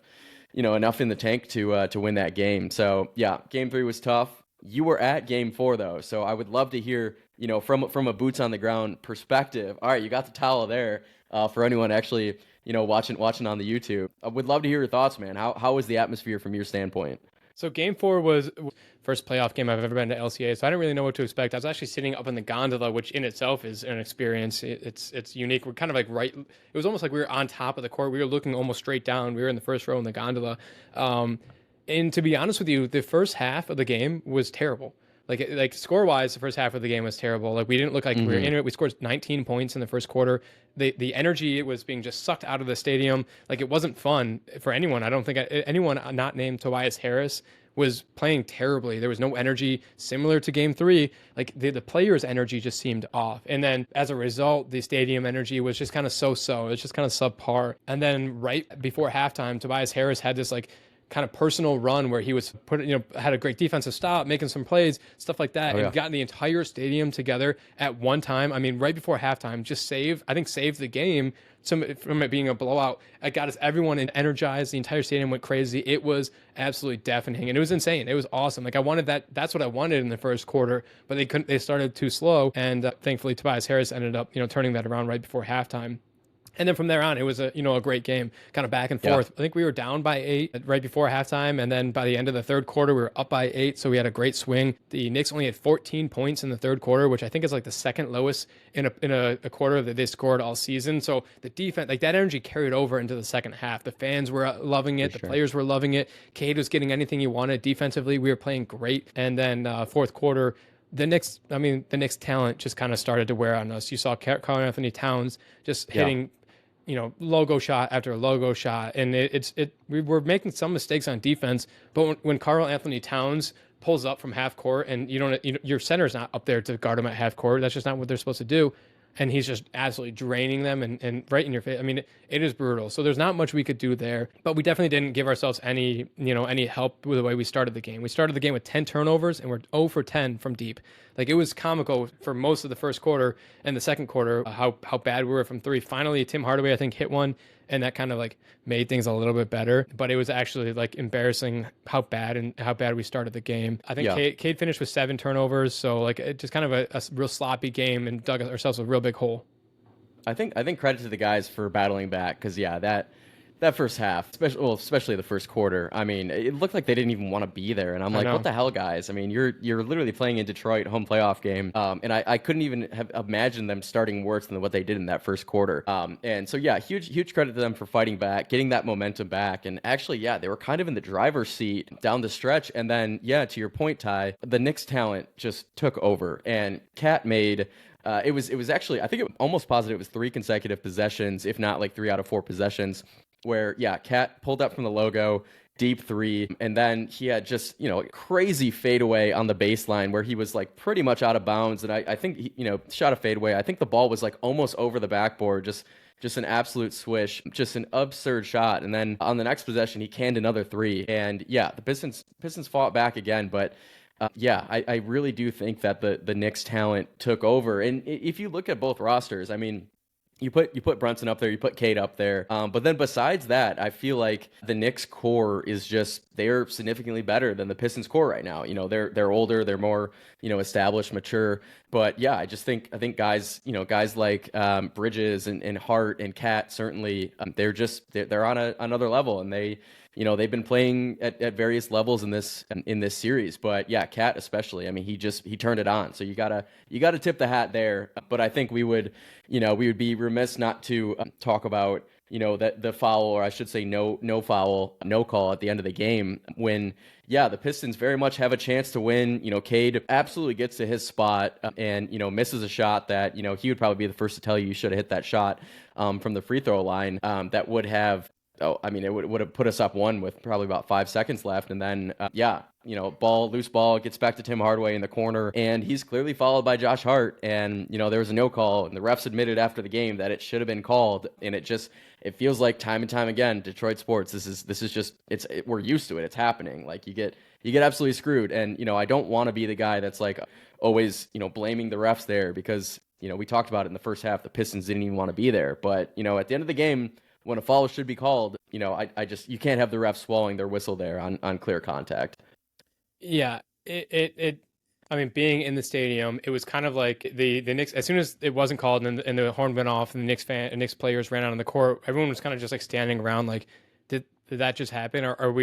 C: in the tank to win that game. So yeah, game 3 was tough. You were at game 4 though, so I would love to hear from a boots on the ground perspective. All right, you got the towel there. For anyone actually, watching on the YouTube, I would love to hear your thoughts, man. How was the atmosphere from your standpoint?
A: So game 4 was first playoff game I've ever been to LCA, so I didn't really know what to expect. I was actually sitting up in the gondola, which in itself is an experience. It's unique. We're kind of like right. It was almost like we were on top of the court. We were looking almost straight down. We were in the first row in the gondola. And to be honest with you, the first half of the game was terrible. Like score-wise, the first half of the game was terrible. Like we didn't look like we were in it. We scored 19 points in the first quarter. The energy was being just sucked out of the stadium. Like it wasn't fun for anyone. I don't think anyone not named Tobias Harris was playing terribly. There was no energy. Similar to game 3, like the players' energy just seemed off. And then as a result, the stadium energy was just kind of so-so. It was just kind of subpar. And then right before halftime, Tobias Harris had this kind of personal run where he was had a great defensive stop, making some plays, stuff like that, and got the entire stadium together at one time. Right before halftime, just saved the game from it being a blowout. It got us everyone energized. The entire stadium went crazy. It was absolutely deafening, and it was insane. It was awesome. Like I wanted that. That's what I wanted in the first quarter, but they couldn't. They started too slow, and thankfully Tobias Harris ended up turning that around right before halftime. And then from there on, it was a great game, kind of back and forth. Yeah. I think we were down by 8 right before halftime, and then by the end of the third quarter, we were up by 8, so we had a great swing. The Knicks only had 14 points in the third quarter, which I think is like the second lowest in a quarter that they scored all season. So the defense, like that energy carried over into the second half. The fans were loving it. The players were loving it. Cade was getting anything he wanted. Defensively, we were playing great. And then fourth quarter, the Knicks talent just kind of started to wear on us. You saw Karl Anthony Towns just hitting logo shot after logo shot. And we were making some mistakes on defense, but when Karl Anthony Towns pulls up from half court and your center's not up there to guard him at half court, that's just not what they're supposed to do. and he's just absolutely draining them and right in your face. I mean, it is brutal. So there's not much we could do there, but we definitely didn't give ourselves any help with the way we started the game. We started the game with 10 turnovers and we're 0 for 10 from deep. Like, it was comical for most of the first quarter and the second quarter, how bad we were from three. Finally, Tim Hardaway, I think, hit one, and that kind of like made things a little bit better. But it was actually like embarrassing how bad we started the game. I think Cade finished with 7 turnovers, so like it just kind of a real sloppy game and dug ourselves a real big hole.
C: I think credit to the guys for battling back, because that first half, especially the first quarter, I mean, it looked like they didn't even want to be there. And I'm like, what the hell, guys? I mean, you're literally playing in Detroit, home playoff game. And I couldn't even have imagined them starting worse than what they did in that first quarter. And so, yeah, huge credit to them for fighting back, getting that momentum back. And actually, yeah, they were kind of in the driver's seat down the stretch. And then, yeah, to your point, Ty, the Knicks talent just took over. And Cat made... it was actually, I think it almost positive it was 3 consecutive possessions, if not like 3 out of 4 possessions, where, yeah, Cat pulled up from the logo, deep 3, and then he had just, crazy fadeaway on the baseline where he was like pretty much out of bounds. And I think, he, shot a fadeaway. I think the ball was like almost over the backboard, just an absolute swish, just an absurd shot. And then on the next possession, he canned another 3. And yeah, the Pistons fought back again, but yeah, I really do think that the Knicks talent took over. And if you look at both rosters, I mean, you put Brunson up there, you put Cade up there. But then besides that, I feel like the Knicks core is they're significantly better than the Pistons core right now. They're older, they're more, established, mature. But yeah, I think guys like Bridges and Hart and Cat, certainly, they're on another level, and they've been playing at various levels in this series. But yeah, Cat especially, I mean, he turned it on. So you gotta tip the hat there. But I think we would be remiss not to talk about, that the foul, or I should say no foul, no call at the end of the game, when, yeah, the Pistons very much have a chance to win. Cade absolutely gets to his spot and, misses a shot that, he would probably be the first to tell you should have hit that shot from the free throw line. That would have, it would have put us up 1 with probably about 5 seconds left. And then, loose ball gets back to Tim Hardaway in the corner, and he's clearly followed by Josh Hart. And, there was a no call, and the refs admitted after the game that it should have been called. And it feels like time and time again, Detroit sports, this is just, we're used to it. It's happening. Like, you get absolutely screwed. And, I don't want to be the guy that's like always, blaming the refs there, because, we talked about it in the first half. The Pistons didn't even want to be there. But, at the end of the game, when a foul should be called, you can't have the refs swallowing their whistle there on clear contact.
A: Yeah, I mean, being in the stadium, it was kind of like the Knicks, as soon as it wasn't called and the horn went off and the Knicks players ran out on the court, everyone was kind of just like standing around like, did that just happen? Or are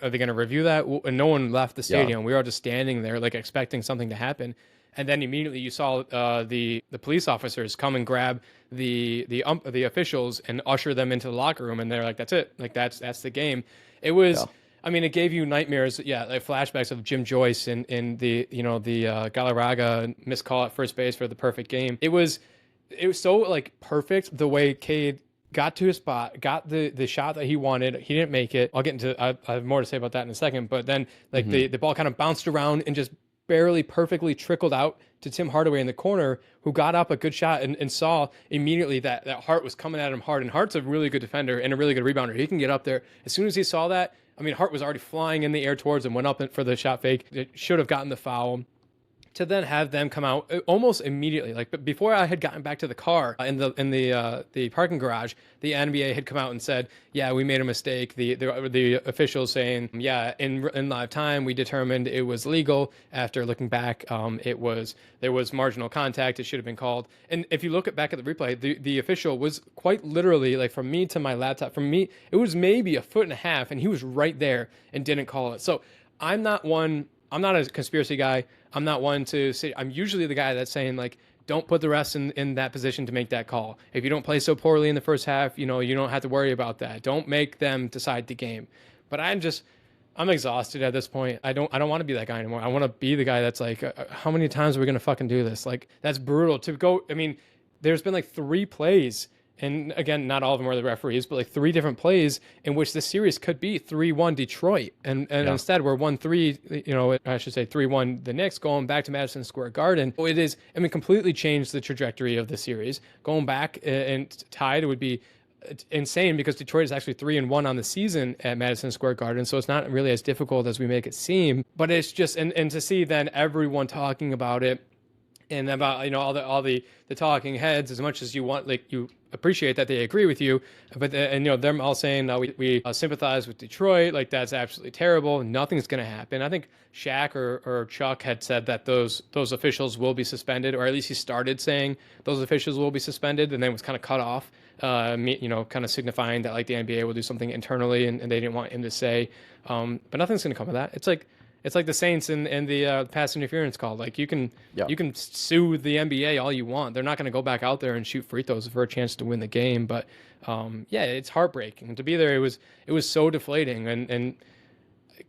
A: they gonna review that? And no one left the stadium. Yeah. We were all just standing there like expecting something to happen. And then immediately you saw the police officers come and grab the officials and usher them into the locker room, and they're like, "That's it, like that's the game." It was, yeah. I mean, it gave you nightmares, yeah, like flashbacks of Jim Joyce and the Galarraga missed call at first base for the perfect game. It was so like perfect the way Cade got to his spot, got the shot that he wanted. He didn't make it. I'll get into. I have more to say about that in a second. But then like the ball kind of bounced around and just barely perfectly trickled out to Tim Hardaway in the corner, who got up a good shot and saw immediately that Hart was coming at him hard. And Hart's a really good defender and a really good rebounder. He can get up there. As soon as he saw that, I mean, Hart was already flying in the air towards him, went up for the shot fake. It should have gotten the foul. To then have them come out almost immediately, like before I had gotten back to the car in the parking garage, the NBA had come out and said, "Yeah, we made a mistake." The officials saying, "Yeah, in live time, we determined it was legal. After looking back, there was marginal contact. It should have been called." And if you look back at the replay, the official was quite literally like from me to my laptop. From me, it was maybe a foot and a half, and he was right there and didn't call it. So I'm not a conspiracy guy. I'm not one to say, I'm usually the guy that's saying like, don't put the refs in that position to make that call. If you don't play so poorly in the first half, you don't have to worry about that. Don't make them decide the game. But I'm exhausted at this point. I don't want to be that guy anymore. I want to be the guy that's like, how many times are we going to fucking do this? Like, that's brutal to go. I mean, there's been like 3 plays and again, not all of them are the referees, but like 3 different plays in which the series could be 3-1 Detroit. And instead we're 1-3, I should say 3-1 the Knicks, going back to Madison Square Garden. It is, completely changed the trajectory of the series. Going back and tied would be insane because Detroit is actually 3-1 on the season at Madison Square Garden, so it's not really as difficult as we make it seem. But it's just, and to see then everyone talking about it, and about all the talking heads, as much as you want, like, you appreciate that they agree with you, but them all saying we sympathize with Detroit, like that's absolutely terrible, nothing's going to happen. I think Shaq or Chuck had said that those officials will be suspended, or at least he started saying those officials will be suspended, and then was kind of cut off, kind of signifying that like the NBA will do something internally, and they didn't want him to say, but nothing's going to come of that. It's like the Saints in the pass interference call. Like you can sue the NBA all you want. They're not going to go back out there and shoot free throws for a chance to win the game. But it's heartbreaking to be there. It was so deflating. And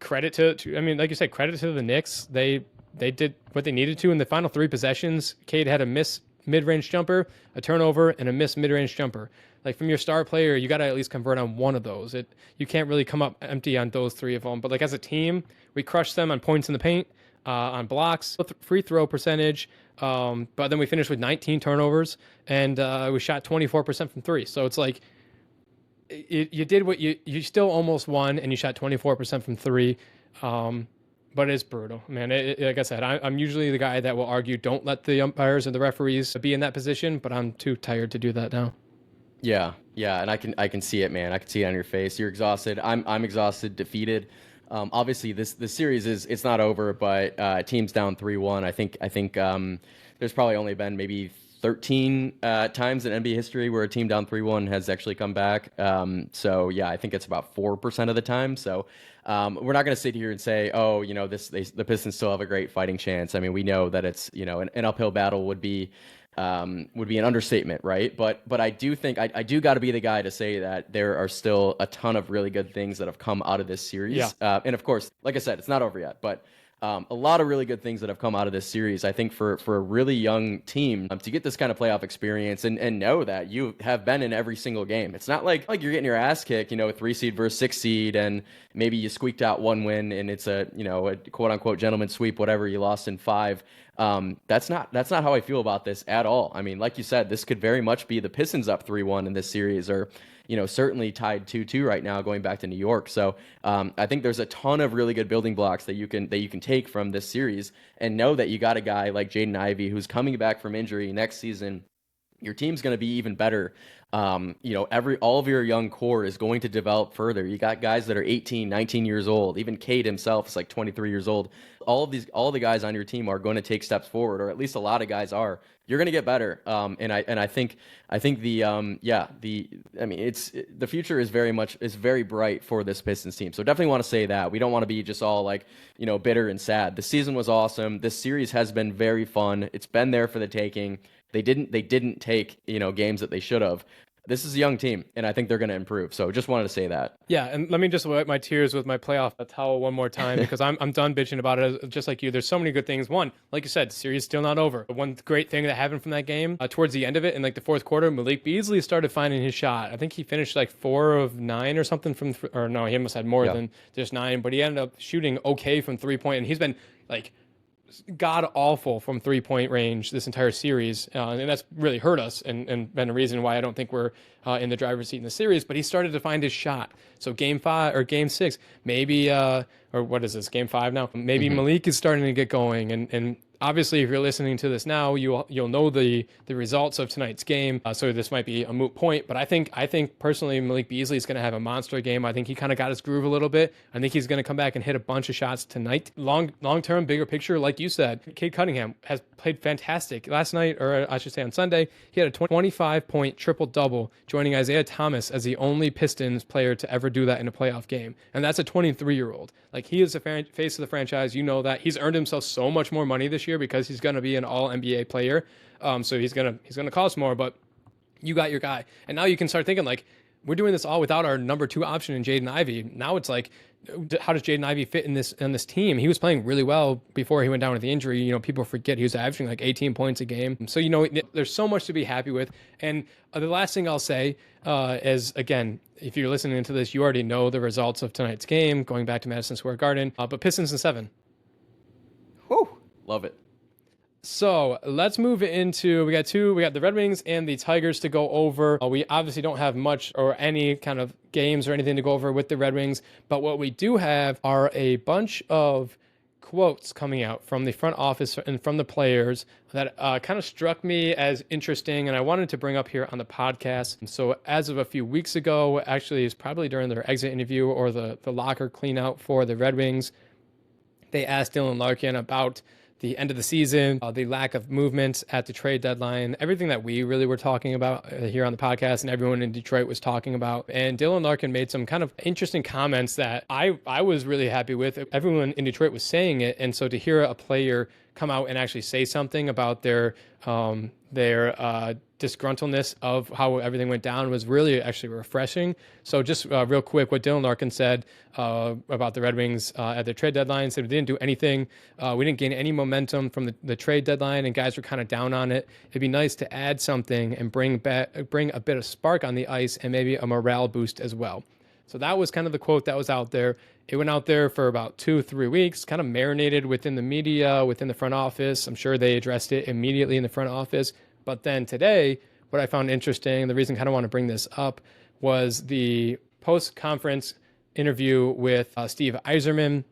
A: credit to like you said, credit to the Knicks. They did what they needed to in the final 3 possessions. Cade had a miss mid-range jumper, a turnover, and a missed mid-range jumper. Like from your star player, you got to at least convert on one of those. You can't really come up empty on those 3 of them. But like as a team, we crushed them on points in the paint, on blocks, free throw percentage. But then we finished with 19 turnovers, and we shot 24% from 3. So it's like you did what you still almost won, and you shot 24% from 3. But it's brutal, man. Like I said, I'm usually the guy that will argue, don't let the umpires and the referees be in that position, but I'm too tired to do that now.
C: Yeah, and I can see it, man. I can see it on your face. You're exhausted. I'm exhausted, defeated. Obviously, this series it's not over, but teams down 3-1. I think there's probably only been maybe 13 times in NBA history where a team down 3-1 has actually come back. So yeah, I think it's about 4% of the time. So we're not going to sit here and say, the Pistons still have a great fighting chance. I mean, we know that it's an uphill battle would be an understatement, right? But I do think I do got to be the guy to say that there are still a ton of really good things that have come out of this series. Yeah. And of course, like I said, it's not over yet, but a lot of really good things that have come out of this series. I think for a really young team to get this kind of playoff experience and know that you have been in every single game. It's not like you're getting your ass kicked, 3 seed versus 6 seed, and maybe you squeaked out 1 win and it's a quote unquote gentleman sweep, whatever, you lost in 5. That's not how I feel about this at all. I mean, like you said, this could very much be the Pistons up 3-1 in this series, or certainly tied 2-2 right now going back to New York. So I think there's a ton of really good building blocks that you can take from this series, and know that you got a guy like Jaden Ivey who's coming back from injury next season. Your team's going to be even better. All of your young core is going to develop further. You got guys that are 18, 19 years old. Even Cade himself is like 23 years old. All the guys on your team are going to take steps forward, or at least a lot of guys are. You're going to get better. I think the future is very bright for this Pistons team. So definitely want to say that. We don't want to be just all like, bitter and sad. The season was awesome. This series has been very fun. It's been there for the taking. They didn't take, games that they should have. This is a young team, and I think they're going to improve. So just wanted to say that.
A: Yeah, and let me just wipe my tears with my playoff towel one more time, because I'm done bitching about it, just like you. There's so many good things. One, like you said, the series still not over. One great thing that happened from that game, towards the end of it, in like the fourth quarter, Malik Beasley started finding his shot. I think he finished like 4 of 9 or something or no, he almost had more than just 9, but he ended up shooting okay from 3-point, and he's been like god awful from 3-point range this entire series, and that's really hurt us and been a reason why I don't think we're in the driver's seat in the series. But he started to find his shot. So game 6, maybe or what is this, game 5 now, maybe Malik is starting to get going, and obviously if you're listening to this now, you'll know the results of tonight's game, so this might be a moot point. But I think personally Malik Beasley is going to have a monster game. I think he kind of got his groove a little bit. I think he's going to come back and hit a bunch of shots tonight. Long term, bigger picture, like you said, Cade Cunningham has played fantastic last night, or I should say on Sunday. He had a 25-point triple-double, joining Isaiah Thomas as the only Pistons player to ever do that in a playoff game, and that's a 23-year-old. Like, he is the face of the franchise. You know that. He's earned himself so much more money this year because he's going to be an all-NBA player. So he's gonna cost more, but you got your guy. And now you can start thinking, like, we're doing this all without our number 2 option in Jaden Ivey. Now it's like, how does Jaden Ivey fit in this team? He was playing really well before he went down with the injury. You know, people forget he was averaging like 18 points a game. So, you know, there's so much to be happy with. And the last thing I'll say is, again, if you're listening to this, you already know the results of tonight's game, going back to Madison Square Garden, but Pistons in 7.
C: Whew, love it.
A: So let's move into, we got the Red Wings and the Tigers to go over. We obviously don't have much or any kind of games or anything to go over with the Red Wings, but what we do have are a bunch of quotes coming out from the front office and from the players that kind of struck me as interesting, and I wanted to bring up here on the podcast. So as of a few weeks ago, actually it's probably during their exit interview or the locker clean out for the Red Wings, they asked Dylan Larkin about the end of the season, the lack of movement at the trade deadline, everything that we really were talking about here on the podcast and everyone in Detroit was talking about. And Dylan Larkin made some kind of interesting comments that I was really happy with. Everyone in Detroit was saying it. And so to hear a player come out and actually say something about their disgruntledness of how everything went down was really actually refreshing. So just real quick, what Dylan Larkin said about the Red Wings at the trade deadline, said we didn't do anything. We didn't gain any momentum from the trade deadline, and guys were kind of down on it. It'd be nice to add something and bring a bit of spark on the ice and maybe a morale boost as well. So that was kind of the quote that was out there. It went out there for about 2-3 weeks, kind of marinated within the media, within the front office. I'm sure they addressed it immediately in the front office. But then today, what I found interesting, the reason I kind of want to bring this up, was the post-conference interview with Steve Yzerman,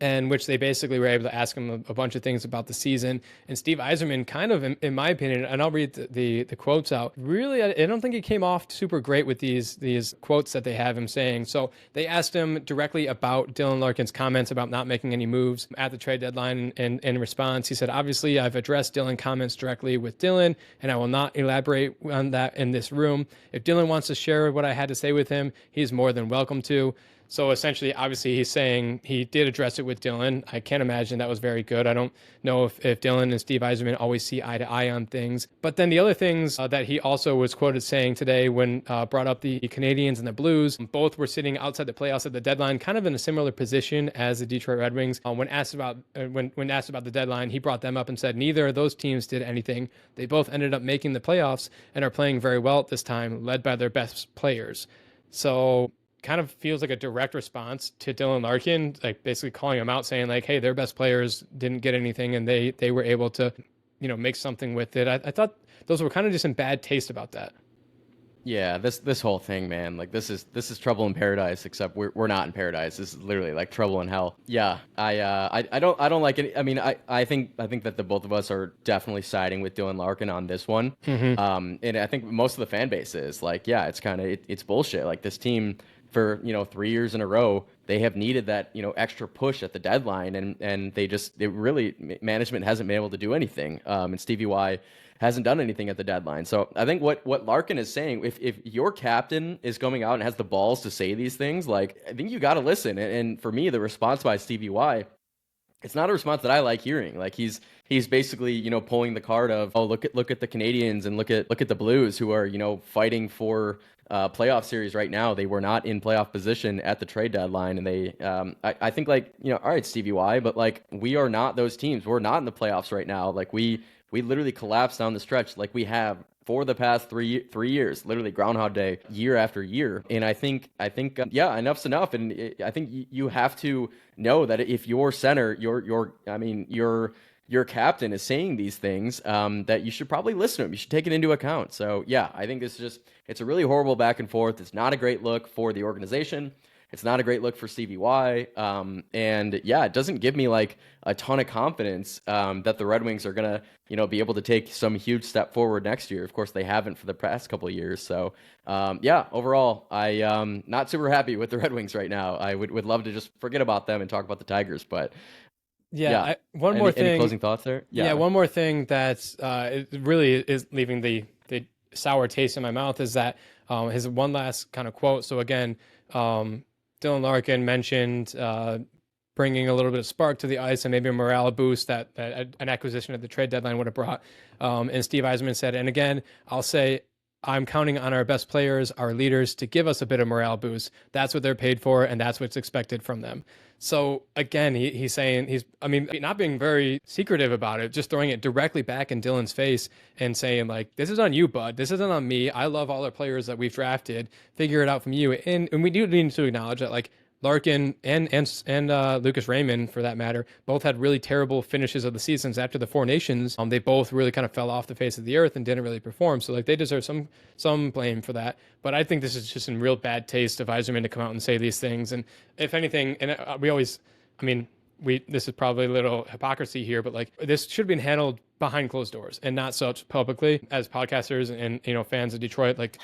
A: in which they basically were able to ask him a bunch of things about the season. And Steve Yzerman kind of, in my opinion, and I'll read the quotes out, really, I don't think he came off super great with these quotes that they have him saying. So they asked him directly about Dylan Larkin's comments about not making any moves at the trade deadline. And in response, he said, obviously, I've addressed Dylan comments directly with Dylan, and I will not elaborate on that in this room. If Dylan wants to share what I had to say with him, he's more than welcome to. So essentially, obviously, he's saying he did address it with Dylan. I can't imagine that was very good. I don't know if Dylan and Steve Yzerman always see eye to eye on things. But then the other things that he also was quoted saying today when brought up the Canadians and the Blues, both were sitting outside the playoffs at the deadline, kind of in a similar position as the Detroit Red Wings. When asked about the deadline, he brought them up and said neither of those teams did anything. They both ended up making the playoffs and are playing very well at this time, led by their best players. So kind of feels like a direct response to Dylan Larkin, like basically calling him out, saying like, hey, their best players didn't get anything and they were able to, make something with it. I thought those were kind of just in bad taste about that.
C: Yeah, this whole thing, man, like this is trouble in paradise, except we're not in paradise. This is literally like trouble in hell. Yeah, I don't like it. I mean, I think that the both of us are definitely siding with Dylan Larkin on this one. Mm-hmm. And I think most of the fan base is like, yeah, it's kind of it's bullshit. Like this team for 3 years in a row, they have needed that extra push at the deadline, and management hasn't been able to do anything. And Stevie Y hasn't done anything at the deadline. So I think what Larkin is saying, if your captain is coming out and has the balls to say these things, like, I think you got to listen. And for me, the response by Stevie Y, it's not a response that I like hearing. Like he's basically pulling the card of, oh, look at the Canadians and look at the Blues, who are fighting for playoff series right now. They were not in playoff position at the trade deadline, and they I think like all right, Stevie Y, but like we are not those teams. We're not in the playoffs right now. Like we literally collapsed down the stretch like we have for the past three years, literally Groundhog Day, year after year. And I think yeah, enough's enough. And I think you have to know that if your center, your captain is saying these things, that you should probably listen to him. You should take it into account. So yeah, I think it's a really horrible back and forth. It's not a great look for the organization. It's not a great look for Stevie Y. And yeah, it doesn't give me like a ton of confidence that the Red Wings are going to, be able to take some huge step forward next year. Of course, they haven't for the past couple of years. So yeah, overall, I not super happy with the Red Wings right now. I would love to just forget about them and talk about the Tigers, but
A: yeah. Any
C: closing thoughts there?
A: Yeah, one more thing that's it really is leaving the sour taste in my mouth is that his one last kind of quote. So again, Dylan Larkin mentioned bringing a little bit of spark to the ice and maybe a morale boost that an acquisition at the trade deadline would have brought. And Steve Yzerman said, and again, I'll say I'm counting on our best players, our leaders, to give us a bit of morale boost. That's what they're paid for, and that's what's expected from them. So again, he's saying not being very secretive about it, just throwing it directly back in Dylan's face and saying like, "This is on you, bud. This isn't on me. I love all the players that we've drafted. Figure it out from you." And we do need to acknowledge that like Larkin and Lucas Raymond, for that matter, both had really terrible finishes of the seasons after the Four Nations. They both really kind of fell off the face of the earth and didn't really perform. So like they deserve some blame for that. But I think this is just in real bad taste of Yzerman to come out and say these things. And if anything, and we always, I mean, this is probably a little hypocrisy here, but like this should have been handled behind closed doors and not such publicly. As podcasters and fans of Detroit, like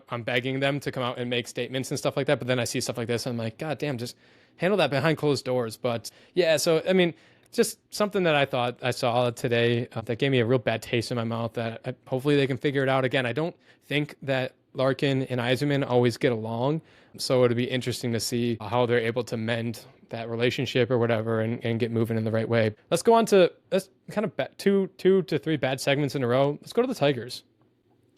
A: I'm begging them to come out and make statements and stuff like that. But then I see stuff like this, and I'm like, God damn, just handle that behind closed doors. But yeah, so I mean, just something that I thought I saw today that gave me a real bad taste in my mouth. That hopefully they can figure it out. Again, I don't think that Larkin and Yzerman always get along, so it'll be interesting to see how they're able to mend that relationship or whatever and get moving in the right way. Let's go on to kind of two to three bad segments in a row. Let's go to the Tigers.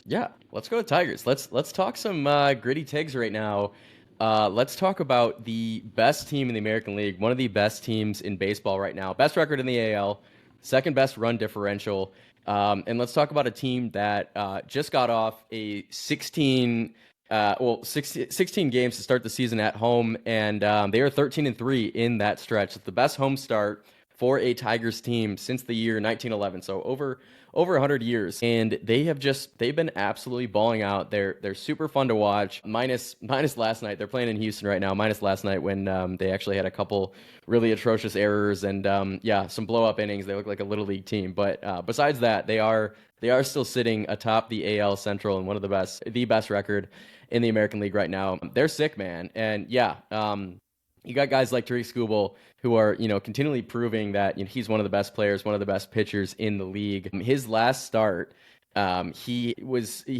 C: Yeah, let's go to Tigers. Let's talk some gritty Tigs right now. Let's talk about the best team in the American League, one of the best teams in baseball right now, best record in the AL, second best run differential. And let's talk about a team that just got off a 16 games to start the season at home, and they are 13-3 in that stretch. It's the best home start for a Tigers team since the year 1911, so over 100 years, and they've been absolutely balling out. They're super fun to watch. Minus last night, they're playing in Houston right now. Minus last night when they actually had a couple really atrocious errors and some blow up innings. They look like a little league team, but besides that, they are still sitting atop the AL Central and one of the best record in the American League right now. They're sick, man, and you got guys like Tariq Skubal who are, continually proving that he's one of the best players, one of the best pitchers in the league. His last start, he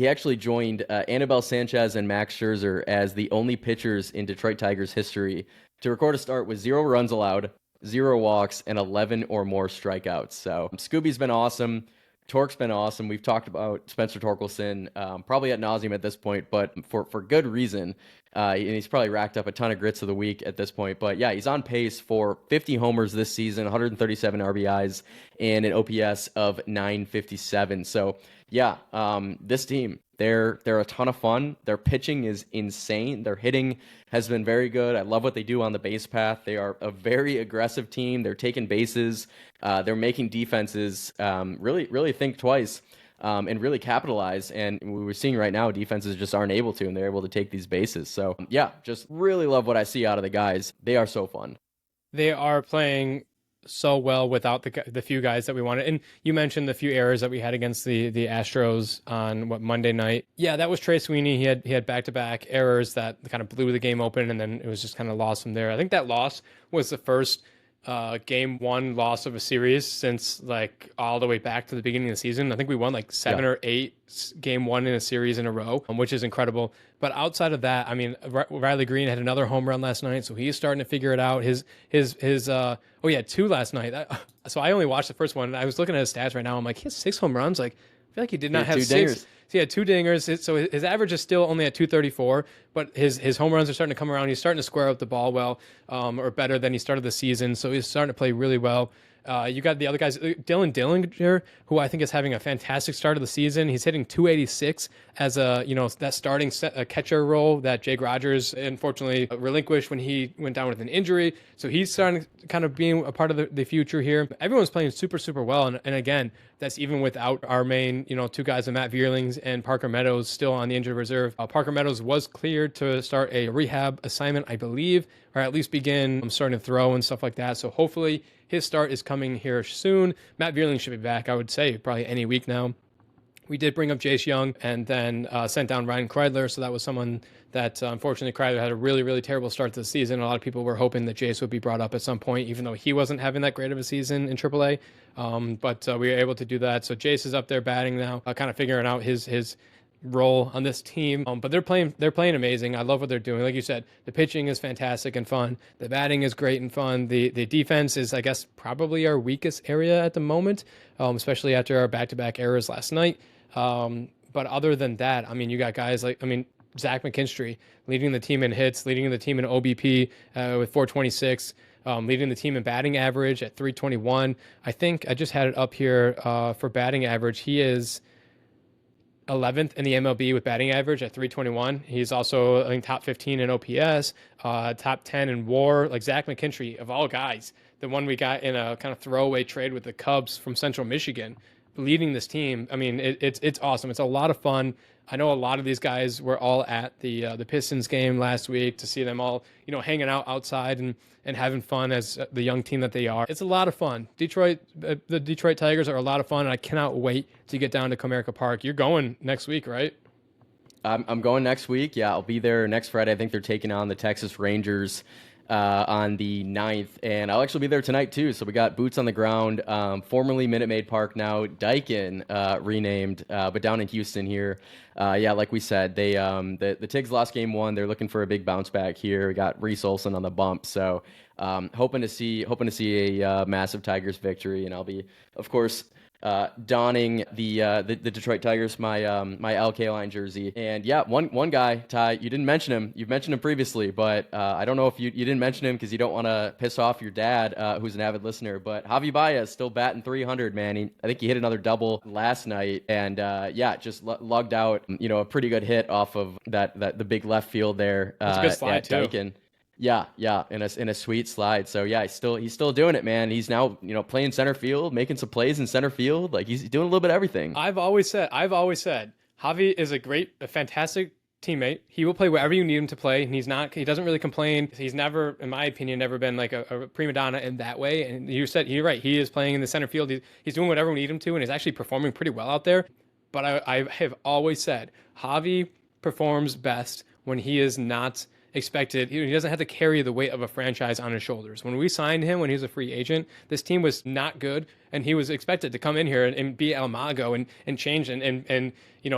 C: actually joined Anibal Sanchez and Max Scherzer as the only pitchers in Detroit Tigers history to record a start with 0 runs allowed, 0 walks, and 11 or more strikeouts. So Scooby's been awesome. Torque's been awesome. We've talked about Spencer Torkelson probably ad nauseum at this point, but for good reason. And he's probably racked up a ton of grits of the week at this point. But yeah, he's on pace for 50 homers this season, 137 RBIs, and an OPS of 957. So yeah, this team, they're a ton of fun. Their pitching is insane. Their hitting has been very good. I love what they do on the base path. They are a very aggressive team. They're taking bases. They're making defenses really think twice. And really capitalize. And we were seeing right now, defenses just aren't able to, and they're able to take these bases. So yeah, just really love what I see out of the guys. They are so fun.
A: They are playing so well without the few guys that we wanted. And you mentioned the few errors that we had against the Astros on Monday night. Yeah, that was Trey Sweeney. He had back-to-back errors that kind of blew the game open, and then it was just kind of lost from there. I think that loss was the first game 1 loss of a series since like all the way back to the beginning of the season. I think we won like 7 or 8 game 1 in a series in a row, which is incredible. But outside of that, I mean, Riley Green had another home run last night, so he's starting to figure it out. His 2 last night. So I only watched the first one. I was looking at his stats right now. I'm like, he has 6 home runs. Like, I feel like he did not have 6.
C: Dingers.
A: So he had 2 dingers. So his average is still only at 234, but his home runs are starting to come around. He's starting to square up the ball well, or better than he started the season. So he's starting to play really well. You got the other guys, Dylan Dillinger, who I think is having a fantastic start of the season. He's hitting 286 as that starting catcher role that Jake Rogers unfortunately relinquished when he went down with an injury. So he's starting to kind of being a part of the future here. Everyone's playing super, super well. And again, that's even without our main, 2 guys, Matt Vierlings and Parker Meadows, still on the injured reserve. Parker Meadows was cleared to start a rehab assignment, I believe, or at least begin starting to throw and stuff like that. So hopefully his start is coming here soon. Matt Vierling should be back, I would say, probably any week now. We did bring up Jace Young and then sent down Ryan Kreidler. So that was someone that unfortunately Kreidler had a really, really terrible start to the season. A lot of people were hoping that Jace would be brought up at some point, even though he wasn't having that great of a season in AAA. But we were able to do that. So Jace is up there batting now, kind of figuring out his role on this team. But they're playing amazing. I love what they're doing. Like you said, the pitching is fantastic and fun. The batting is great and fun. The defense is, I guess, probably our weakest area at the moment, especially after our back-to-back errors last night. But other than that, I mean, you got guys like, Zach McKinstry leading the team in hits, leading the team in OBP with 426, leading the team in batting average at 321. I think I just had it up here for batting average. He is 11th in the MLB with batting average at 321. He's also, I think, top 15 in OPS, top 10 in WAR. Like Zach McKinstry, of all guys, the one we got in a kind of throwaway trade with the Cubs from Central Michigan, leading this team. I mean, it's awesome. It's a lot of fun. I know a lot of these guys were all at the Pistons game last week to see them all, hanging out outside and having fun as the young team that they are. It's a lot of fun. The Detroit Tigers are a lot of fun, and I cannot wait to get down to Comerica Park. You're going next week, right?
C: I'm going next week. Yeah, I'll be there next Friday. I think they're taking on the Texas Rangers on the 9th, and I'll actually be there tonight too. So we got boots on the ground, formerly Minute Maid Park, now Daikin, renamed, but down in Houston here. Yeah, like we said, they the Tigs lost game 1. They're looking for a big bounce back here. We got Reese Olson on the bump, so hoping to see a massive Tigers victory, and I'll be, of course, donning the Detroit Tigers, my LK line jersey. And yeah, one guy, Ty, you didn't mention him. You've mentioned him previously, but I don't know if you didn't mention him because you don't want to piss off your dad, who's an avid listener. But Javi Baez still batting 300, man. I think he hit another double last night, and yeah, just lugged out a pretty good hit off of the big left field there.
A: That's a good slide too.
C: Daikin. Yeah, in a sweet slide. So yeah, he's still doing it, man. He's now playing center field, making some plays in center field. Like he's doing a little bit of everything.
A: I've always said, Javi is a fantastic teammate. He will play wherever you need him to play. And he doesn't really complain. He's never, in my opinion, never been like a prima donna in that way. And you're right. He is playing in the center field. He's doing whatever we need him to, and he's actually performing pretty well out there. But I have always said Javi performs best when he is not expected. He doesn't have to carry the weight of a franchise on his shoulders. When we signed him, when he was a free agent, this team was not good, and he was expected to come in here and be El Mago and change and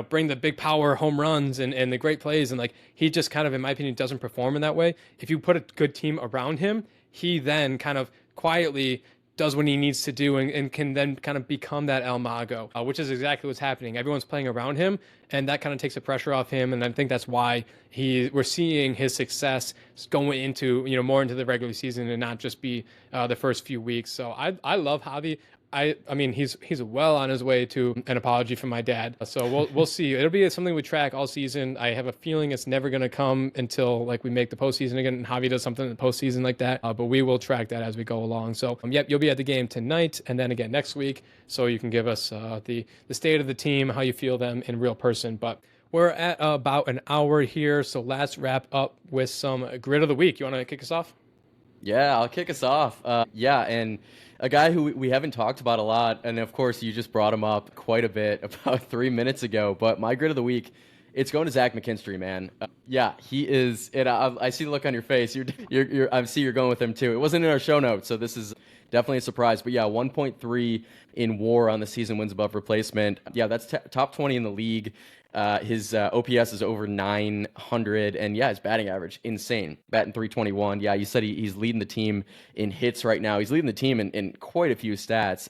A: bring the big power home runs and the great plays. And like he just kind of, in my opinion, doesn't perform in that way. If you put a good team around him, he then kind of quietly does what he needs to do and can then kind of become that El Mago, which is exactly what's happening. Everyone's playing around him, and that kind of takes the pressure off him. And I think that's why we're seeing his success going into, more into the regular season and not just be the first few weeks. So I love Javi. I mean, he's well on his way to an apology from my dad. So we'll see. It'll be something we track all season. I have a feeling it's never going to come until like we make the postseason again, and Javi does something in the postseason like that. But we will track that as we go along. So yep, you'll be at the game tonight and then again next week. So you can give us the state of the team, how you feel them in real person. But we're at about an hour here, so let's wrap up with some grid of the week. You want to kick us off?
C: Yeah, I'll kick us off. Yeah, and a guy who we haven't talked about a lot, and of course you just brought him up quite a bit about 3 minutes ago, but my grid of the week, it's going to Zach McKinstry, man. Yeah, he is, and I see the look on your face. I see you're going with him too. It wasn't in our show notes, so this is definitely a surprise. But yeah, 1.3 in WAR on the season, wins above replacement. Yeah, that's top 20 in the league. His OPS is over 900, and yeah, his batting average, insane. Batting 321. Yeah, you said he's leading the team in hits right now. He's leading the team in quite a few stats.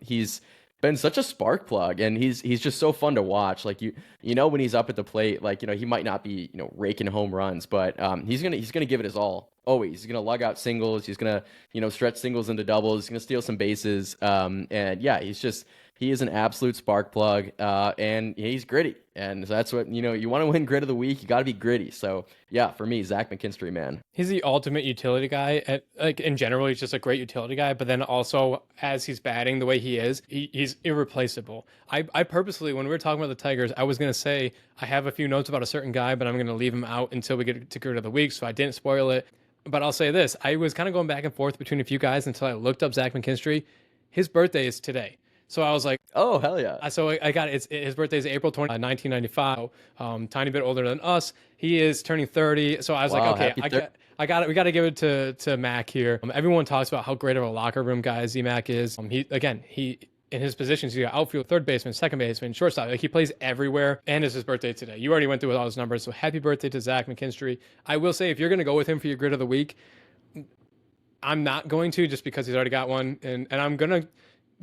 C: He's been such a spark plug, and he's just so fun to watch. Like when he's up at the plate, like he might not be raking home runs, but he's gonna give it his all. Always, he's gonna lug out singles. He's gonna stretch singles into doubles. He's gonna steal some bases. And yeah, he is an absolute spark plug, and he's gritty. And so that's what, you want to win grid of the week, you got to be gritty. So yeah, for me, Zach McKinstry, man.
A: He's the ultimate utility guy. Like in general, he's just a great utility guy, but then also as he's batting the way he is, he's irreplaceable. I purposely, when we were talking about the Tigers, I was going to say, I have a few notes about a certain guy, but I'm going to leave him out until we get to grid of the week. So I didn't spoil it, but I'll say this. I was kind of going back and forth between a few guys until I looked up Zach McKinstry. His birthday is today. So I was like,
C: oh, hell yeah.
A: So I got it. His birthday is April 20, 1995. Tiny bit older than us. He is turning 30. So I was like, okay, we got to give it to Mac here. Everyone talks about how great of a locker room guy Z-Mac is. He in his positions, he's got outfield, third baseman, second baseman, shortstop. Like he plays everywhere, and it's his birthday today. You already went through with all his numbers. So happy birthday to Zach McKinstry. I will say, if you're going to go with him for your grid of the week, I'm not going to, just because he's already got one. And I'm going to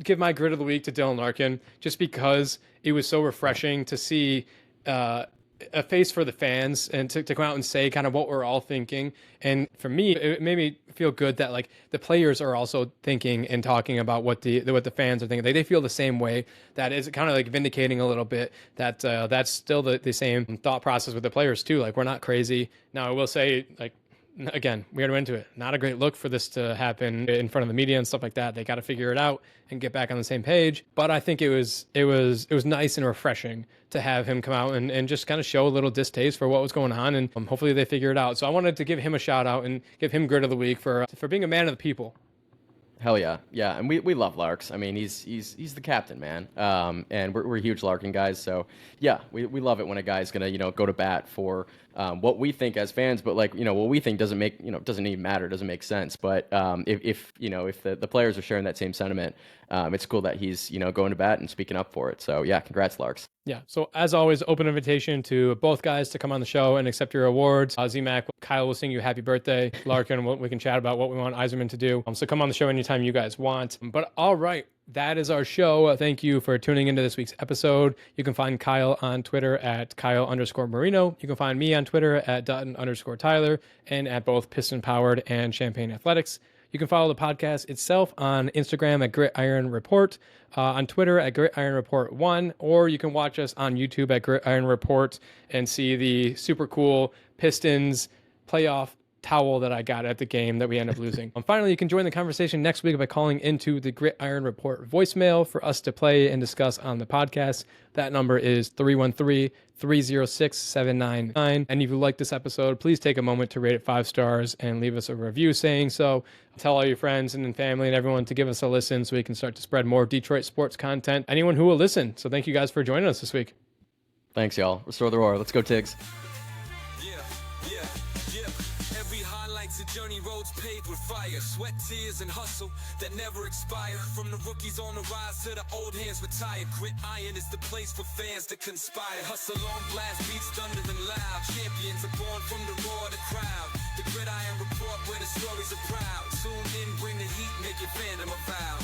A: give my grit of the week to Dylan Larkin, just because it was so refreshing to see a face for the fans and to come out and say kind of what we're all thinking. And for me, it made me feel good that like the players are also thinking and talking about what the fans are thinking. They feel the same way. That is kind of like vindicating a little bit that that's still the same thought process with the players too. Like, we're not crazy. Now I will say, like, again, we got into it. Not a great look for this to happen in front of the media and stuff like that. They got to figure it out and get back on the same page. But I think it was nice and refreshing to have him come out and just kind of show a little distaste for what was going on, and hopefully they figure it out. So I wanted to give him a shout out and give him grit of the week for being a man of the people.
C: Hell yeah, yeah, and we love Larks. I mean, he's the captain, man. And we're huge Larkin guys, so yeah, we love it when a guy's gonna go to bat for what we think as fans, but like what we think doesn't even matter, doesn't make sense. But if the players are sharing that same sentiment, it's cool that he's going to bat and speaking up for it. So yeah, congrats, Larks.
A: Yeah. So as always, open invitation to both guys to come on the show and accept your awards. Z-Mac, Kyle will sing you happy birthday. Larkin, we can chat about what we want Yzerman to do. So come on the show anytime you guys want. But all right, that is our show. Thank you for tuning into this week's episode. You can find Kyle on Twitter at Kyle_Marino. You can find me on Twitter at Dutton_Tyler and at both Piston Powered and Champaign Athletics. You can follow the podcast itself on Instagram at Gridiron Report, on Twitter at Gridiron Report 1, or you can watch us on YouTube at Gridiron Report and see the super cool Pistons playoff towel that I got at the game that we ended up losing. Finally, you can join the conversation next week by calling into the Gridiron Report voicemail for us to play and discuss on the podcast. That number is 313-306-799. And if you like this episode, please take a moment to rate it 5 stars and leave us a review saying so. Tell all your friends and family and everyone to give us a listen so we can start to spread more Detroit sports content. Anyone who will listen. So thank you guys for joining us this week.
C: Thanks, y'all. Restore the roar. Let's go, Tigs.
B: Journey roads paved with fire, sweat, tears, and hustle that never expire. From the rookies on the rise to the old hands retired. Grit iron is the place for fans to conspire. Hustle on blast, beats thunder and loud. Champions are born from the roar of the crowd. The Gridiron Report where the stories are proud. Tune in, bring the heat, make your fandom a vow.